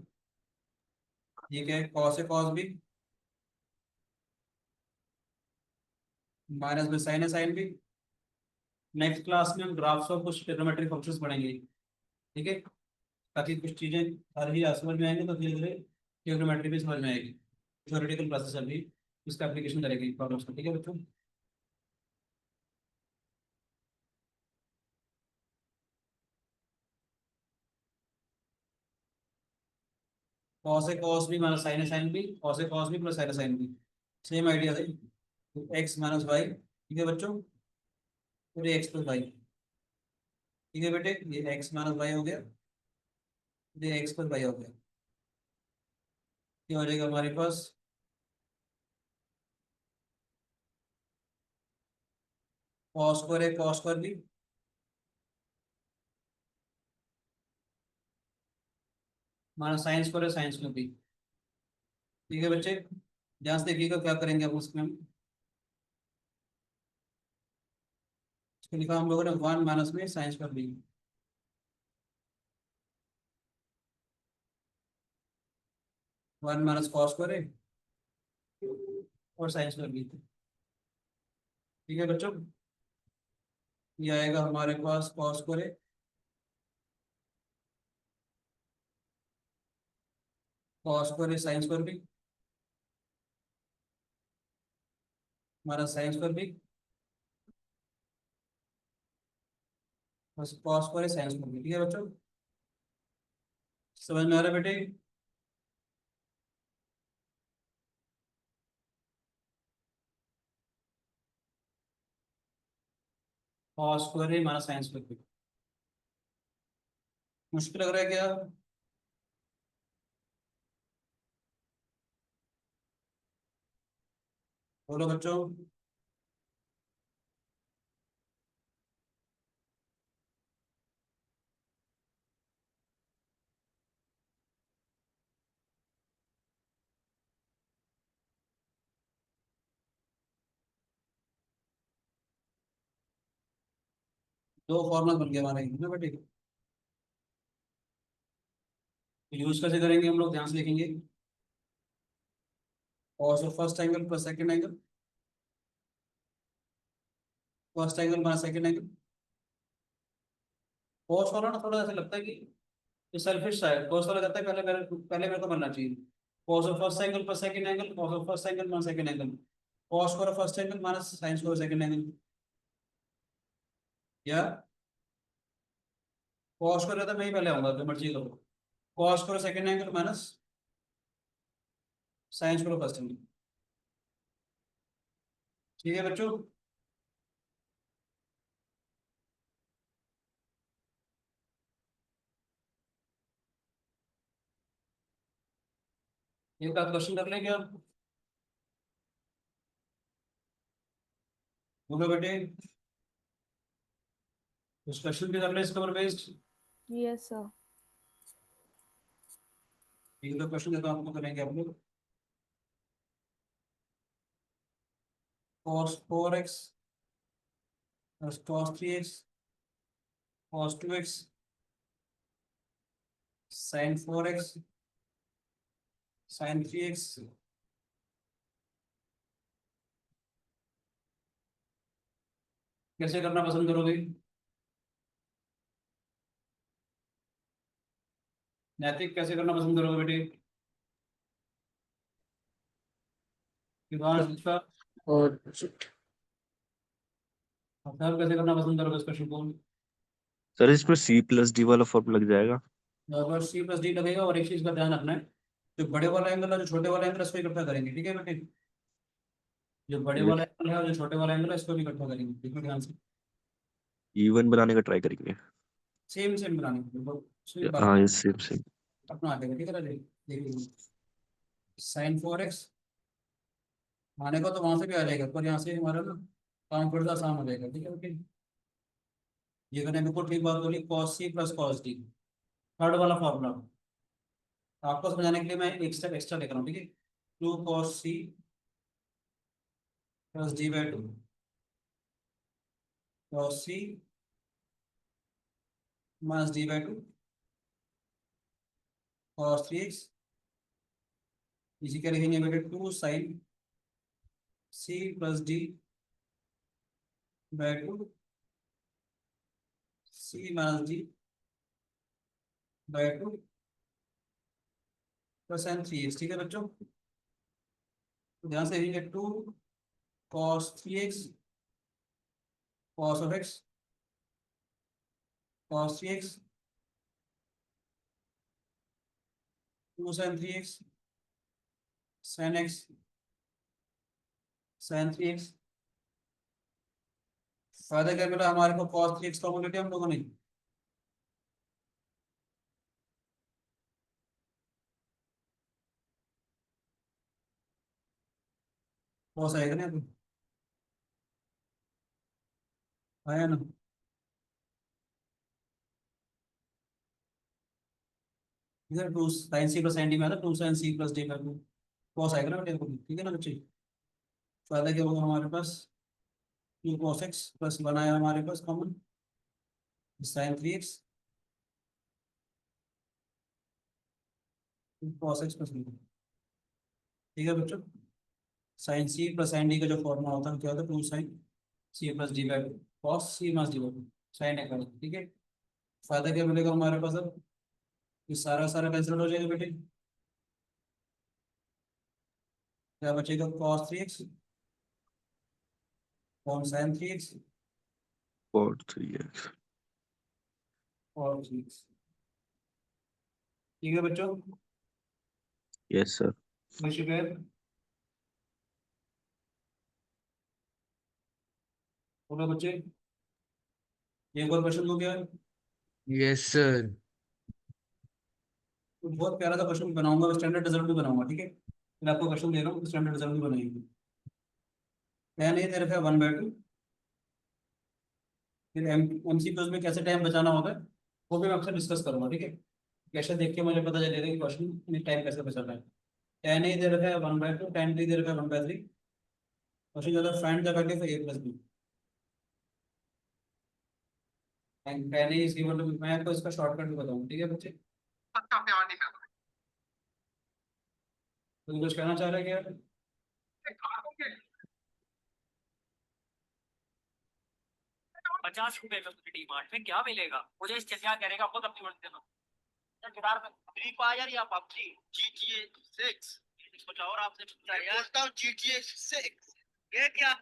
ठीक है, cos a cos b minus में साइन है साइन बी। नेक्स्ट क्लास में हम ग्राफ्स और कुछ ट्रिग्नोमेट्रिक फंक्शंस पढ़ेंगे। ठीक है, ताकि कुछ चीजें हर ही समझ में आएंगे तो धीरे धीरे ट्रिग्नोमेट्री भी समझ में आएगी। थ्योरेटिकल क्लासेस अभी इसका एप्लीकेशन करेंगे प्रॉब्लम्स का। ठीक है बच्चों, cos a cos b minus sin a sin b, cos a cos b plus sin a sin b, same idea है। तो x माइनस वाई, ठीक है बच्चों, फिर x प्लस वाई। ठीक है बेटे, ये x माइनस वाई हो गया, ये x प्लस वाई हो गया। ये हो जाएगा हमारे पास cos स्क्वायर है cos स्क्वायर भी माइनस साइन स्क्वायर है साइन स्क्वायर भी। ठीक है बच्चे, ध्यान से देखिएगा क्या करेंगे अब उसमें हम। इसको लिखा हम लोगों ने 1 माइनस में साइन स्क्वायर भी, 1 माइनस कॉस स्क्वायर है और साइन स्क्वायर भी। ठीक है बच्चों, ये आएगा हमारे पास cos स्क्वायर है cos स्क्वायर है साइन स्क्वायर भी माइनस साइन स्क्वायर भी बस cos स्क्वायर है साइन स्क्वायर भी। ठीक है बच्चों, समझ में आ रहा है बेटे? cos स्क्वायर है माइनस साइन स्क्वायर भी। मुश्किल लग रहा है क्या? बोलो बच्चों। दो फॉर्मूला बन गया हमारे ना बेटे, यूज कैसे करेंगे हम लोग, ध्यान से देखेंगे। cos of first angle plus second angle, first angle minus second angle. cos वाला ना थोड़ा ऐसा लगता है कि ये सेल्फिश सा है, cos वाला कहता है पहले मेरे को बनना चाहिए। cos of first angle plus second angle, cos of first angle minus second angle, cos square of first angle minus sin square second angle, या cos स्क्वायर रहता है, मैं ही पहले आऊंगा जो मर्जी करो। cos square second angle minus sin square first angle. ठीक है बच्चों, एक आध क्वेश्चन कर लेंगे आप। होगा बेटे, कुछ क्वेश्चन भी कर ले इसके ऊपर बेस्ड। Yes, sir. एक दो क्वेश्चन देता हूँ आपको, करेंगे आप लोग। cos 4x plus cos 3x cos 2x sin 4x sin 3x। कैसे करना पसंद करोगे? नैतिक कैसे करना पसंद करोगे बेटे? विकास इसका और आप कैसे करना पसंद करोगे इस क्वेश्चन को? सर इसमें सी प्लस डी वाला फॉर्म लग जाएगा। अगर सी प्लस डी लगेगा, और एक चीज का ध्यान रखना है, जो बड़े वाला एंगल है जो छोटे वाला एंगल है, इसको इकट्ठा करेंगे, ठीक है बेटे? जो बड़े वाला एंगल है और जो छोटे वाला एंगल है, इसको भी इकट्ठा करेंगे, देखो ध्यान से। इवन बनाने का ट्राई करेंगे। सेम सेम बनाने को, बिल्कुल सेम बात। हाँ ये सेम सेम। अपना आगे ठीक है, देखिए साइन 4x आने का तो वहां से भी आ जाएगा, पर यहाँ से हमारा ना काम थोड़ा सा आसान हो जाएगा, ठीक है बेटे? ये करने बिल्कुल ठीक बात बोली, cos c plus cos d, third वाला फॉर्मूला। आपको समझाने के लिए मैं एक स्टेप एक्स्ट्रा लेकर रहा हूँ, ठीक है? 2 cos c plus d by 2 cos c minus d by 2 cos 3x, इसी का लिखेंगे बेटे 2 sin c plus d by 2 c minus d by 2 plus sin 3x, ठीक है बच्चों? तो ध्यान से लिखेंगे 2 cos 3x cos of x cos 3x 2 sin 3x sin x sin 3x। फायदा क्या मिला हमारे को? cos 3x कॉमन लेते हम लोगों ने, cos आएगा ना, अभी आया ना? इधर 2 sin c plus sin d में आता, 2 sin c plus d by 2 cos आएगा ना बेटे, देखो ठीक है ना बच्चे? फायदा क्या होगा हमारे पास? 2 cos x प्लस बनाया हमारे पास common sin 3x cos x प्लस d, ठीक है बच्चों? sin c plus sin d का जो फॉर्मूला होता है क्या होता है? 2 sin c plus d by 2 cos c minus d by 2 sin x, ठीक है? फायदा क्या मिलेगा हमारे पास अब? ये सारा सारा कैंसिल हो जाएगा बेटे, क्या बचेगा? cos 3x cone sin 3x और 3x। और 3x, ठीक है बच्चों? Yes sir. विश है बोलो बच्चे, एक और क्वेश्चन दो क्या? Yes sir. तो बहुत प्यारा सा क्वेश्चन बनाऊंगा, स्टैंडर्ड रिजल्ट भी बनाऊंगा, ठीक है? फिर आपको क्वेश्चन दे रहा हूँ, स्टैंडर्ड रिजल्ट भी बनाएंगे। क्या नहीं दे रखा है 1/2, फिर एमसीक्यूज में कैसे टाइम बचाना होगा वो भी मैं आपसे डिस्कस करूंगा, ठीक है? कैसे देख के मुझे पता चलेगा कि क्वेश्चन में टाइम कैसे बचाना है। टेन ए दे रखा है 1/2, टेन बी दे रखा है 1/3, क्वेश्चन ज़्यादा find the value for A plus B, and ten A is given two, मैं आपको इसका शॉर्टकट भी बताऊंगा, ठीक है बच्चे? तो कुछ कहना चाह रहे हैं क्या? 50 रुपए में डी मार्ट में क्या मिलेगा? मुझे इस चलिया करेगा खुद अपनी मर्जी से। गिटार में फ्री फायर या पबजी GTA 6 कुछ और आपसे पूछता हूँ। GTA 6 ये क्या?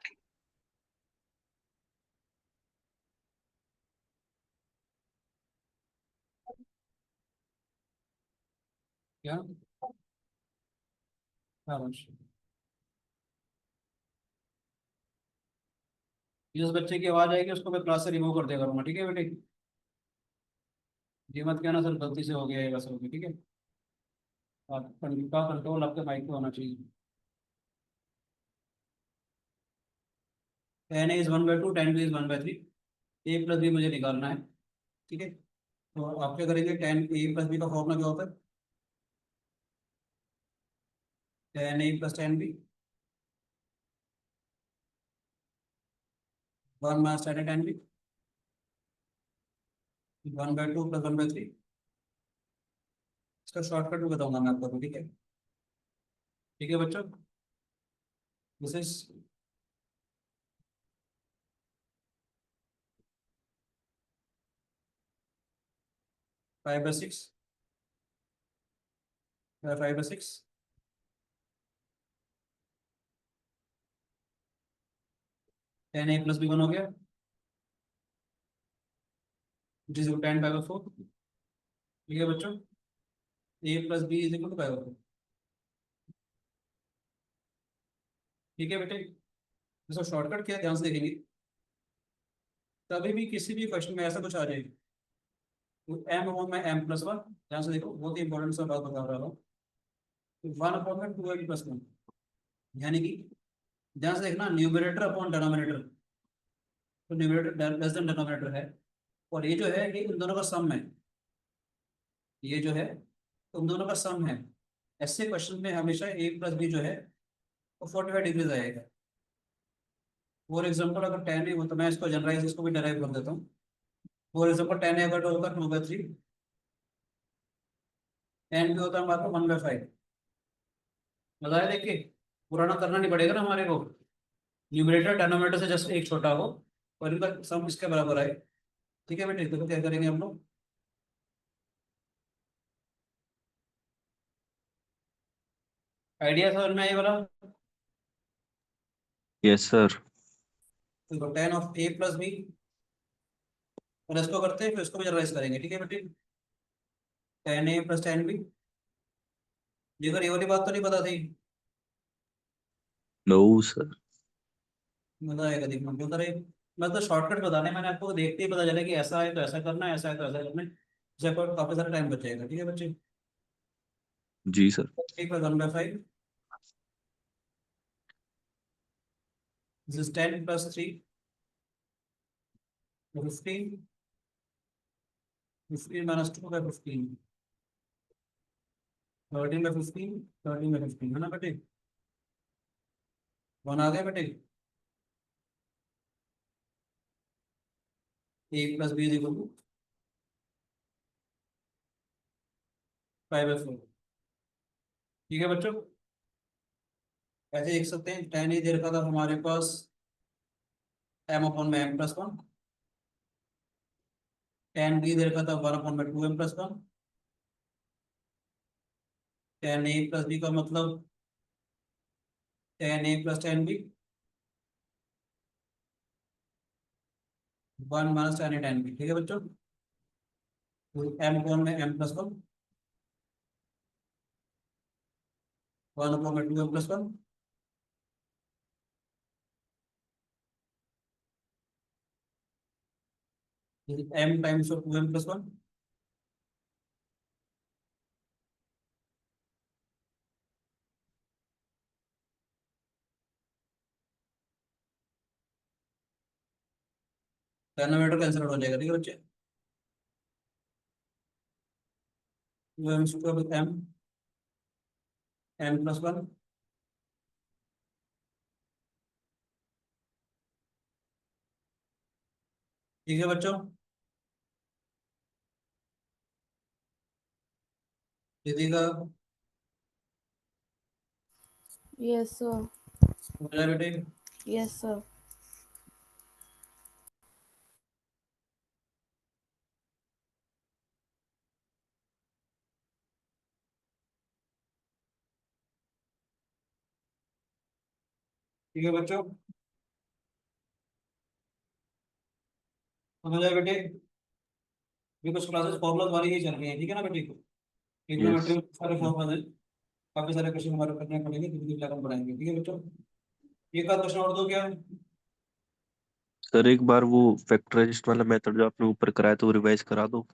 क्या हाँ बस। जिस बच्चे की आवाज आएगी उसको मैं क्लास से रिमूव कर दिया करूंगा, ठीक है बेटे? ये मत कहना सर गलती से हो गया है, वैसा हो गया, ठीक है? का कंट्रोल आपके माइक पे होना चाहिए। Tan A is 1/2, tan B is 1/3। A plus B मुझे निकालना है, ठीक है। तो आप क्या करेंगे, टेन ए प्लस बी का फॉर्मूला क्या होता है, tan A plus tan B, 1 - tan B, 1/2 + 1/3। इसका शॉर्टकट भी बताऊंगा मैं आपको, ठीक है। ठीक है बच्चों, this is 5/6, 5/6। Tan A plus B 1 हो गया, विच इज 10/4। ठीक है बच्चों, A plus B is equal to 5/4। ठीक है बेटे, इसका शॉर्टकट क्या है ध्यान से देखेंगे। कभी भी किसी भी क्वेश्चन में ऐसा कुछ आ जाए तो एम अपॉन में एम प्लस वन, ध्यान से देखो, बहुत ही इंपॉर्टेंट सा बात बता रहा हूँ। 1/2m+1, यानी कि ध्यान से देखना, न्यूमरेटर अपॉन डिनोमिनेटर, तो न्यूमरेटर लेस देन डिनोमिनेटर है, और ये जो है ये उन दोनों का सम है, ये जो है उन दोनों का सम है। ऐसे क्वेश्चन में हमेशा ए प्लस बी जो है वो 45 डिग्रीज आएगा। फॉर एग्जाम्पल अगर टेन ए हो तो मैं इसको जनरलाइज, इसको भी डराइव कर देता हूँ। फॉर एग्जाम्पल टेन ए अगर होगा 2/3, टेन बी होता है हमारे 1/5। मजा है, देखिए पुराना करना नहीं पड़ेगा ना हमारे को, न्यूमरेटर डिनोमिनेटर से जस्ट एक छोटा हो और इनका सम इसके बराबर आए। ठीक है बेटे, तो क्या करेंगे हम लोग, आइडिया समझ में आए वाला। Yes sir. तो tan of A plus B, और इसको करते हैं फिर इसको भी जनरलाइज करेंगे। ठीक है बेटे, tan A plus tan B. देखो ये वाली बात तो नहीं पता थी, नो सर। मजा आएगा देखना, बोलता रहे। मैं तो शॉर्टकट बताने, मैंने आपको देखते ही पता चला कि ऐसा है तो ऐसा करना है, ऐसा है तो ऐसा करना है, इससे आपको काफी सारा टाइम बच जाएगा। ठीक है बच्चे, जी सर। एक बार 1/5, दिस इज 10 + 3, 15, 15 - 2/15, 13/15, 13/15 है ना बेटे, वन आ गया बेटे। A plus B is equal to 5/4। ठीक है बच्चों, ऐसे देख सकते हैं, टेन ए दे रखा था हमारे पास एम अपॉन में m+1, टेन बी दे रखा था 1/2m+1, ten A plus B का मतलब tan A plus tan B, 1 - ten A tan B. ठीक है बच्चों, एम अपॉन में m+1, 1/2m+1, m times of 2m+1। Denominator cancel हो जाएगा। ठीक है बच्चे, 2m² m, m+1। ठीक है बच्चों, दीदी का Yes, sir. हो जाए बेटे। Yes, sir. ठीक है बच्चों, समझ आए बेटे, ये कुछ क्लासेस फॉर्मुला वाली ही चल रही है, ठीक है ना बेटे। यस। ट्रिग्नोमेट्री में सारे फॉर्मुला हैं, काफी सारे क्वेश्चन हमारे करने पड़ेंगे, कितनी लेवल बढ़ाएंगे। ठीक है बच्चों, एक आध क्वेश्चन और दो क्या। सर एक बार वो फैक्टराइज्ड वाला मेथड जो आपने ऊपर कराया तो रिवाइज करा दो।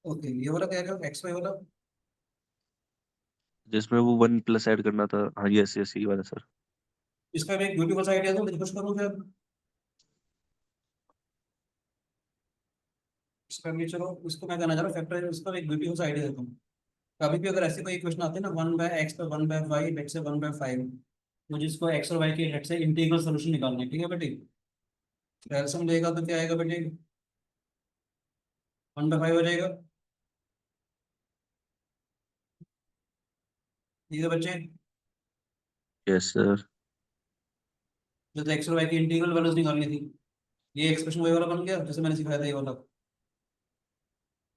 ओके, ये वाला क्या है, एक्स वाई वाला। जिसमें वो 1 प्लस ऐड करना था। हाँ, यस यस, ये वाला सर। इसका भी एक ब्यूटीफुल सा आइडिया दूं, कुछ करूं फिर इसका भी, चलो इसको मैं कहना चाह रहा हूँ फैक्टर, इसका भी एक ब्यूटीफुल सा आइडिया देता हूँ। कभी भी अगर ऐसे कोई क्वेश्चन आते हैं ना, 1/x पे 1/y, लेट से 1/5, मुझे इसको x और y के लेट से इंटीग्रल सोल्यूशन निकालना है, ठीक है बेटे। एल्सियम लेगा तो क्या आएगा बेटे, 1/5 हो जाएगा, ठीक है बच्चे। Yes sir. जो तो x और y की इंटीग्रल वैल्यूज निकालनी थी, ये एक्सप्रेशन वही वाला बन गया जैसे मैंने सिखाया था ये वाला।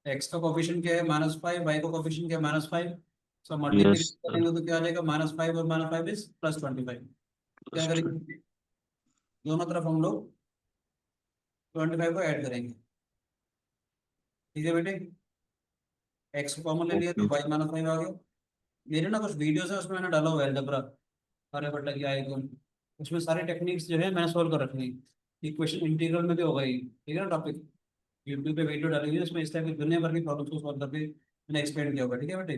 x का कोफिशिएंट क्या है -5, y का कोफिशिएंट क्या है -5, सब यस मल्टीप्लिकेशन सर। करेंगे तो क्या आ जाएगा, -5 और -5 इज +25। क्या करेंगे, दोनों तरफ हम लोग 25 को ऐड करेंगे, ठीक है बेटे। x को कॉमन ले लिया तो ओके। y -5 आ गया। मेरे ना कुछ वीडियोस है उसमें मैंने डाला हुआ है अलजेब्रा, अरे बटा क्या है कौन, उसमें सारी टेक्निक्स जो है मैंने सोल्व कर रखी है। इक्वेशन इंटीग्रल में भी होगा ये, ठीक है ना टॉपिक। यूट्यूब पे वीडियो डाली हुई है, उसमें इस टाइप की दुनिया भर की प्रॉब्लम्स को सॉल्व करके मैंने एक्सप्लेन किया होगा, ठीक है बेटे।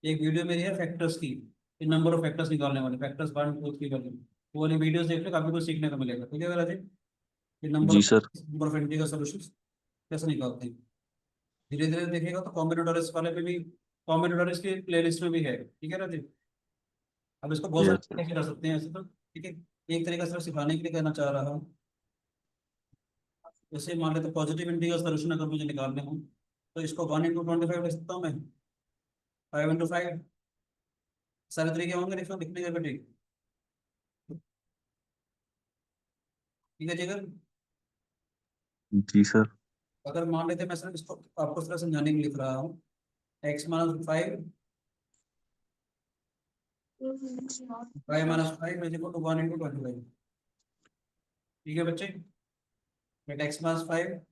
एक वीडियो मेरी है फैक्टर्स की, नंबर ऑफ फैक्टर्स निकालने वाले, फैक्टर्स 1 2 3 करके, वो वाली वीडियोस देख लो, काफी कुछ सीखने को मिलेगा, ठीक है राजे। ये जी sir. Number of integral solutions कैसे निकालते हैं, धीरे धीरे देखिएगा तो कॉम्बिनेटोरियस वाले पे भी, कॉम्बिनेटोरियस की प्लेलिस्ट में भी है, ठीक है राजे। अब इसको बहुत सारे यस सर। तरीके कर सकते हैं ऐसे तो, ठीक है। एक तरीका सिर्फ सिखाने के लिए कहना चाह रहा हूँ। जैसे मान लेते पॉजिटिव इंटीग्रल सॉल्यूशन अगर मुझे निकालने हो, तो इसको 1 × 25 लिख सकता हूँ मैं, 5 × 5, सारे तरीके होंगे लिखने के बेटे, ठीक है जी। जी सर। अगर मान लेते मैं सिर्फ इसको आपको सिर्फ समझाने के लिए लिख रहा हूँ, x-5, y-5 is equal to 1 × 25, ठीक है बच्चे। Let x-5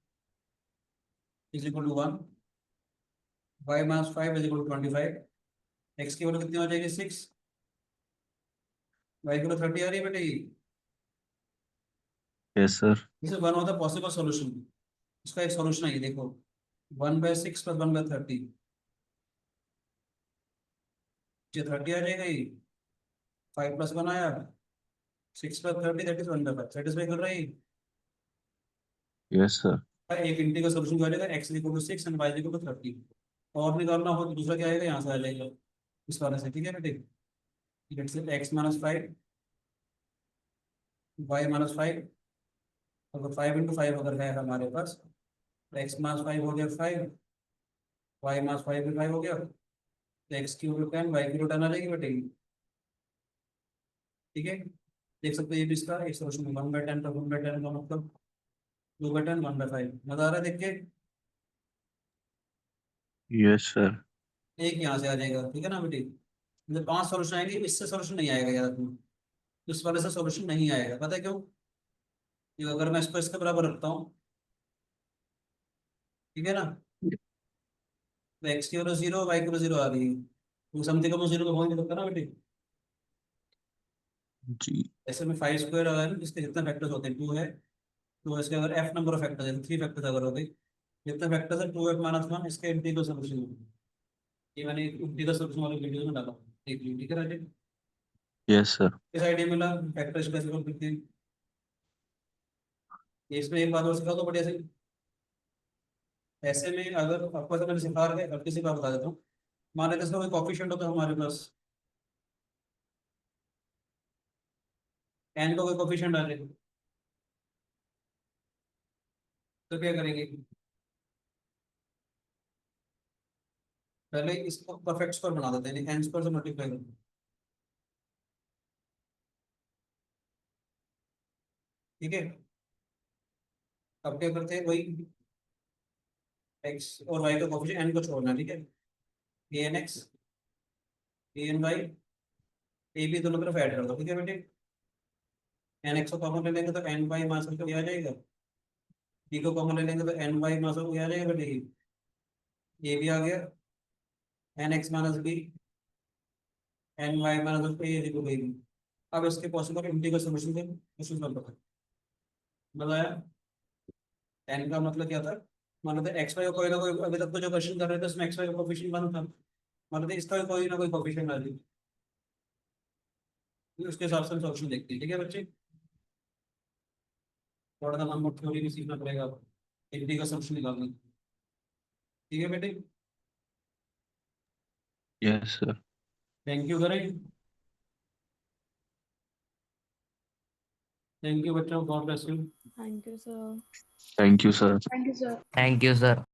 is equal to 1, y-5 is equal to 25, x की वैल्यू कितनी हो जाएगी 6, y की वैल्यू 30 आ रही है बेटे। Yes sir. This is one of the possible solution, इसका एक सॉल्यूशन है ये देखो, 1/6 + 1/30, ये 30 आ जाएगा, ये 5 + 1 आया, 6 + 30 दैट इज 1/5, सेटिस्फाई कर रहा है ये? Yes sir. एक इंटीग्रल सॉल्यूशन क्या आ जाएगा, x = 6 एंड y = 30। और निकालना हो तो दूसरा क्या आएगा, यहाँ से आ जाएगा इस वाले से, ठीक है बेटे। लेट्स से x-5, y-5, अगर 5 × 5 अगर है हमारे पास, तो x-5 हो गया 5, y-5 भी 5 हो गया, तो x की वैल्यू 10, y की वैल्यू 10 आ जाएगी बेटे, ठीक है। देख सकते हैं ये भी इसका एक सॉल्यूशन है, 1/10 का 1/10 का मतलब 2/10 1/5, मजा आ रहा है देख के। Yes sir. एक यहाँ से आ जाएगा, ठीक है ना बेटे। मतलब 5 सॉल्यूशन आएंगे, इससे सॉल्यूशन नहीं आएगा याद रखना, इस वाले से सॉल्यूशन नहीं आएगा, पता है क्यों? ये अगर मैं इसको इसके बराबर रखता हूँ, ठीक है ना, तो x की वैल्यू 0, y की वैल्यू 0 आ रही है, तो समथिंग को 0 को पहुंच नहीं सकता ना बेटे। जी। ऐसे में 5² अगर है ना, जिसके जितने फैक्टर्स होते हैं 2 है, तो इसके अगर f नंबर ऑफ फैक्टर्स है, 3 फैक्टर्स अगर हो गए, जितने फैक्टर्स है 2f-1 इसके इंटीग्रल सॉल्यूशन होगा। ये मैंने इंटीग्रल सॉल्यूशन वाले वीडियो में डाला, देख लीजिए, ठीक है राजेश। Yes sir. इस आइडिया मिला फैक्टर्स कैसे सॉल्व करते हैं। ये इसमें एक बात और सिखा दो बढ़िया से, ऐसे में अगर आपको ऐसा मैंने सिखा रहा है, हल्की सी बात बता देता हूँ। मान लेते हैं इसका कोई कॉफिशिएंट होता है हमारे पास, n का कोई कॉफिशिएंट आ जाए, तो क्या करेंगे, पहले इसको परफेक्ट स्क्वायर बना देते हैं, n² से मल्टीप्लाई करते हैं, ठीक है। अब क्या करते हैं, वही x और y का कॉफिशिएंट n को छोड़ना, ठीक है। an(x), an(y), a b दोनों तरफ ऐड कर दो, ठीक है बेटे। n(x) को कॉमन ले लेंगे तो n(y) मास को आ जाएगा, b को कॉमन ले लेंगे तो n(y) मास को आ जाएगा बेटे, ये भी आ गया, n(x - b), n(y - a) इक्वल टू। अब इसके पॉसिबल इंटीग्रल सॉल्यूशन के क्वेश्चन सॉल्व करते हैं। बताया n का मतलब क्या था, मान लो x y का कोई ना कोई, अभी तक तो जो क्वेश्चन कर रहे थे उसमें x y का कोएफिशिएंट 1 था, मतलब इसका कोई ना कोई कोफिशिएंट वैल्यू, उसके हिसाब से हम सॉल्यूशन देखते हैं। ठीक है बच्चे, थोड़ा सा हमको थ्योरी भी सीखना पड़ेगा, एक का सॉल्यूशन निकालना। ठीक है बेटे, यस सर। थैंक यू करें। थैंक यू बच्चों, God bless you. Thank you, sir. Thank you sir. Thank you, sir. Thank you sir.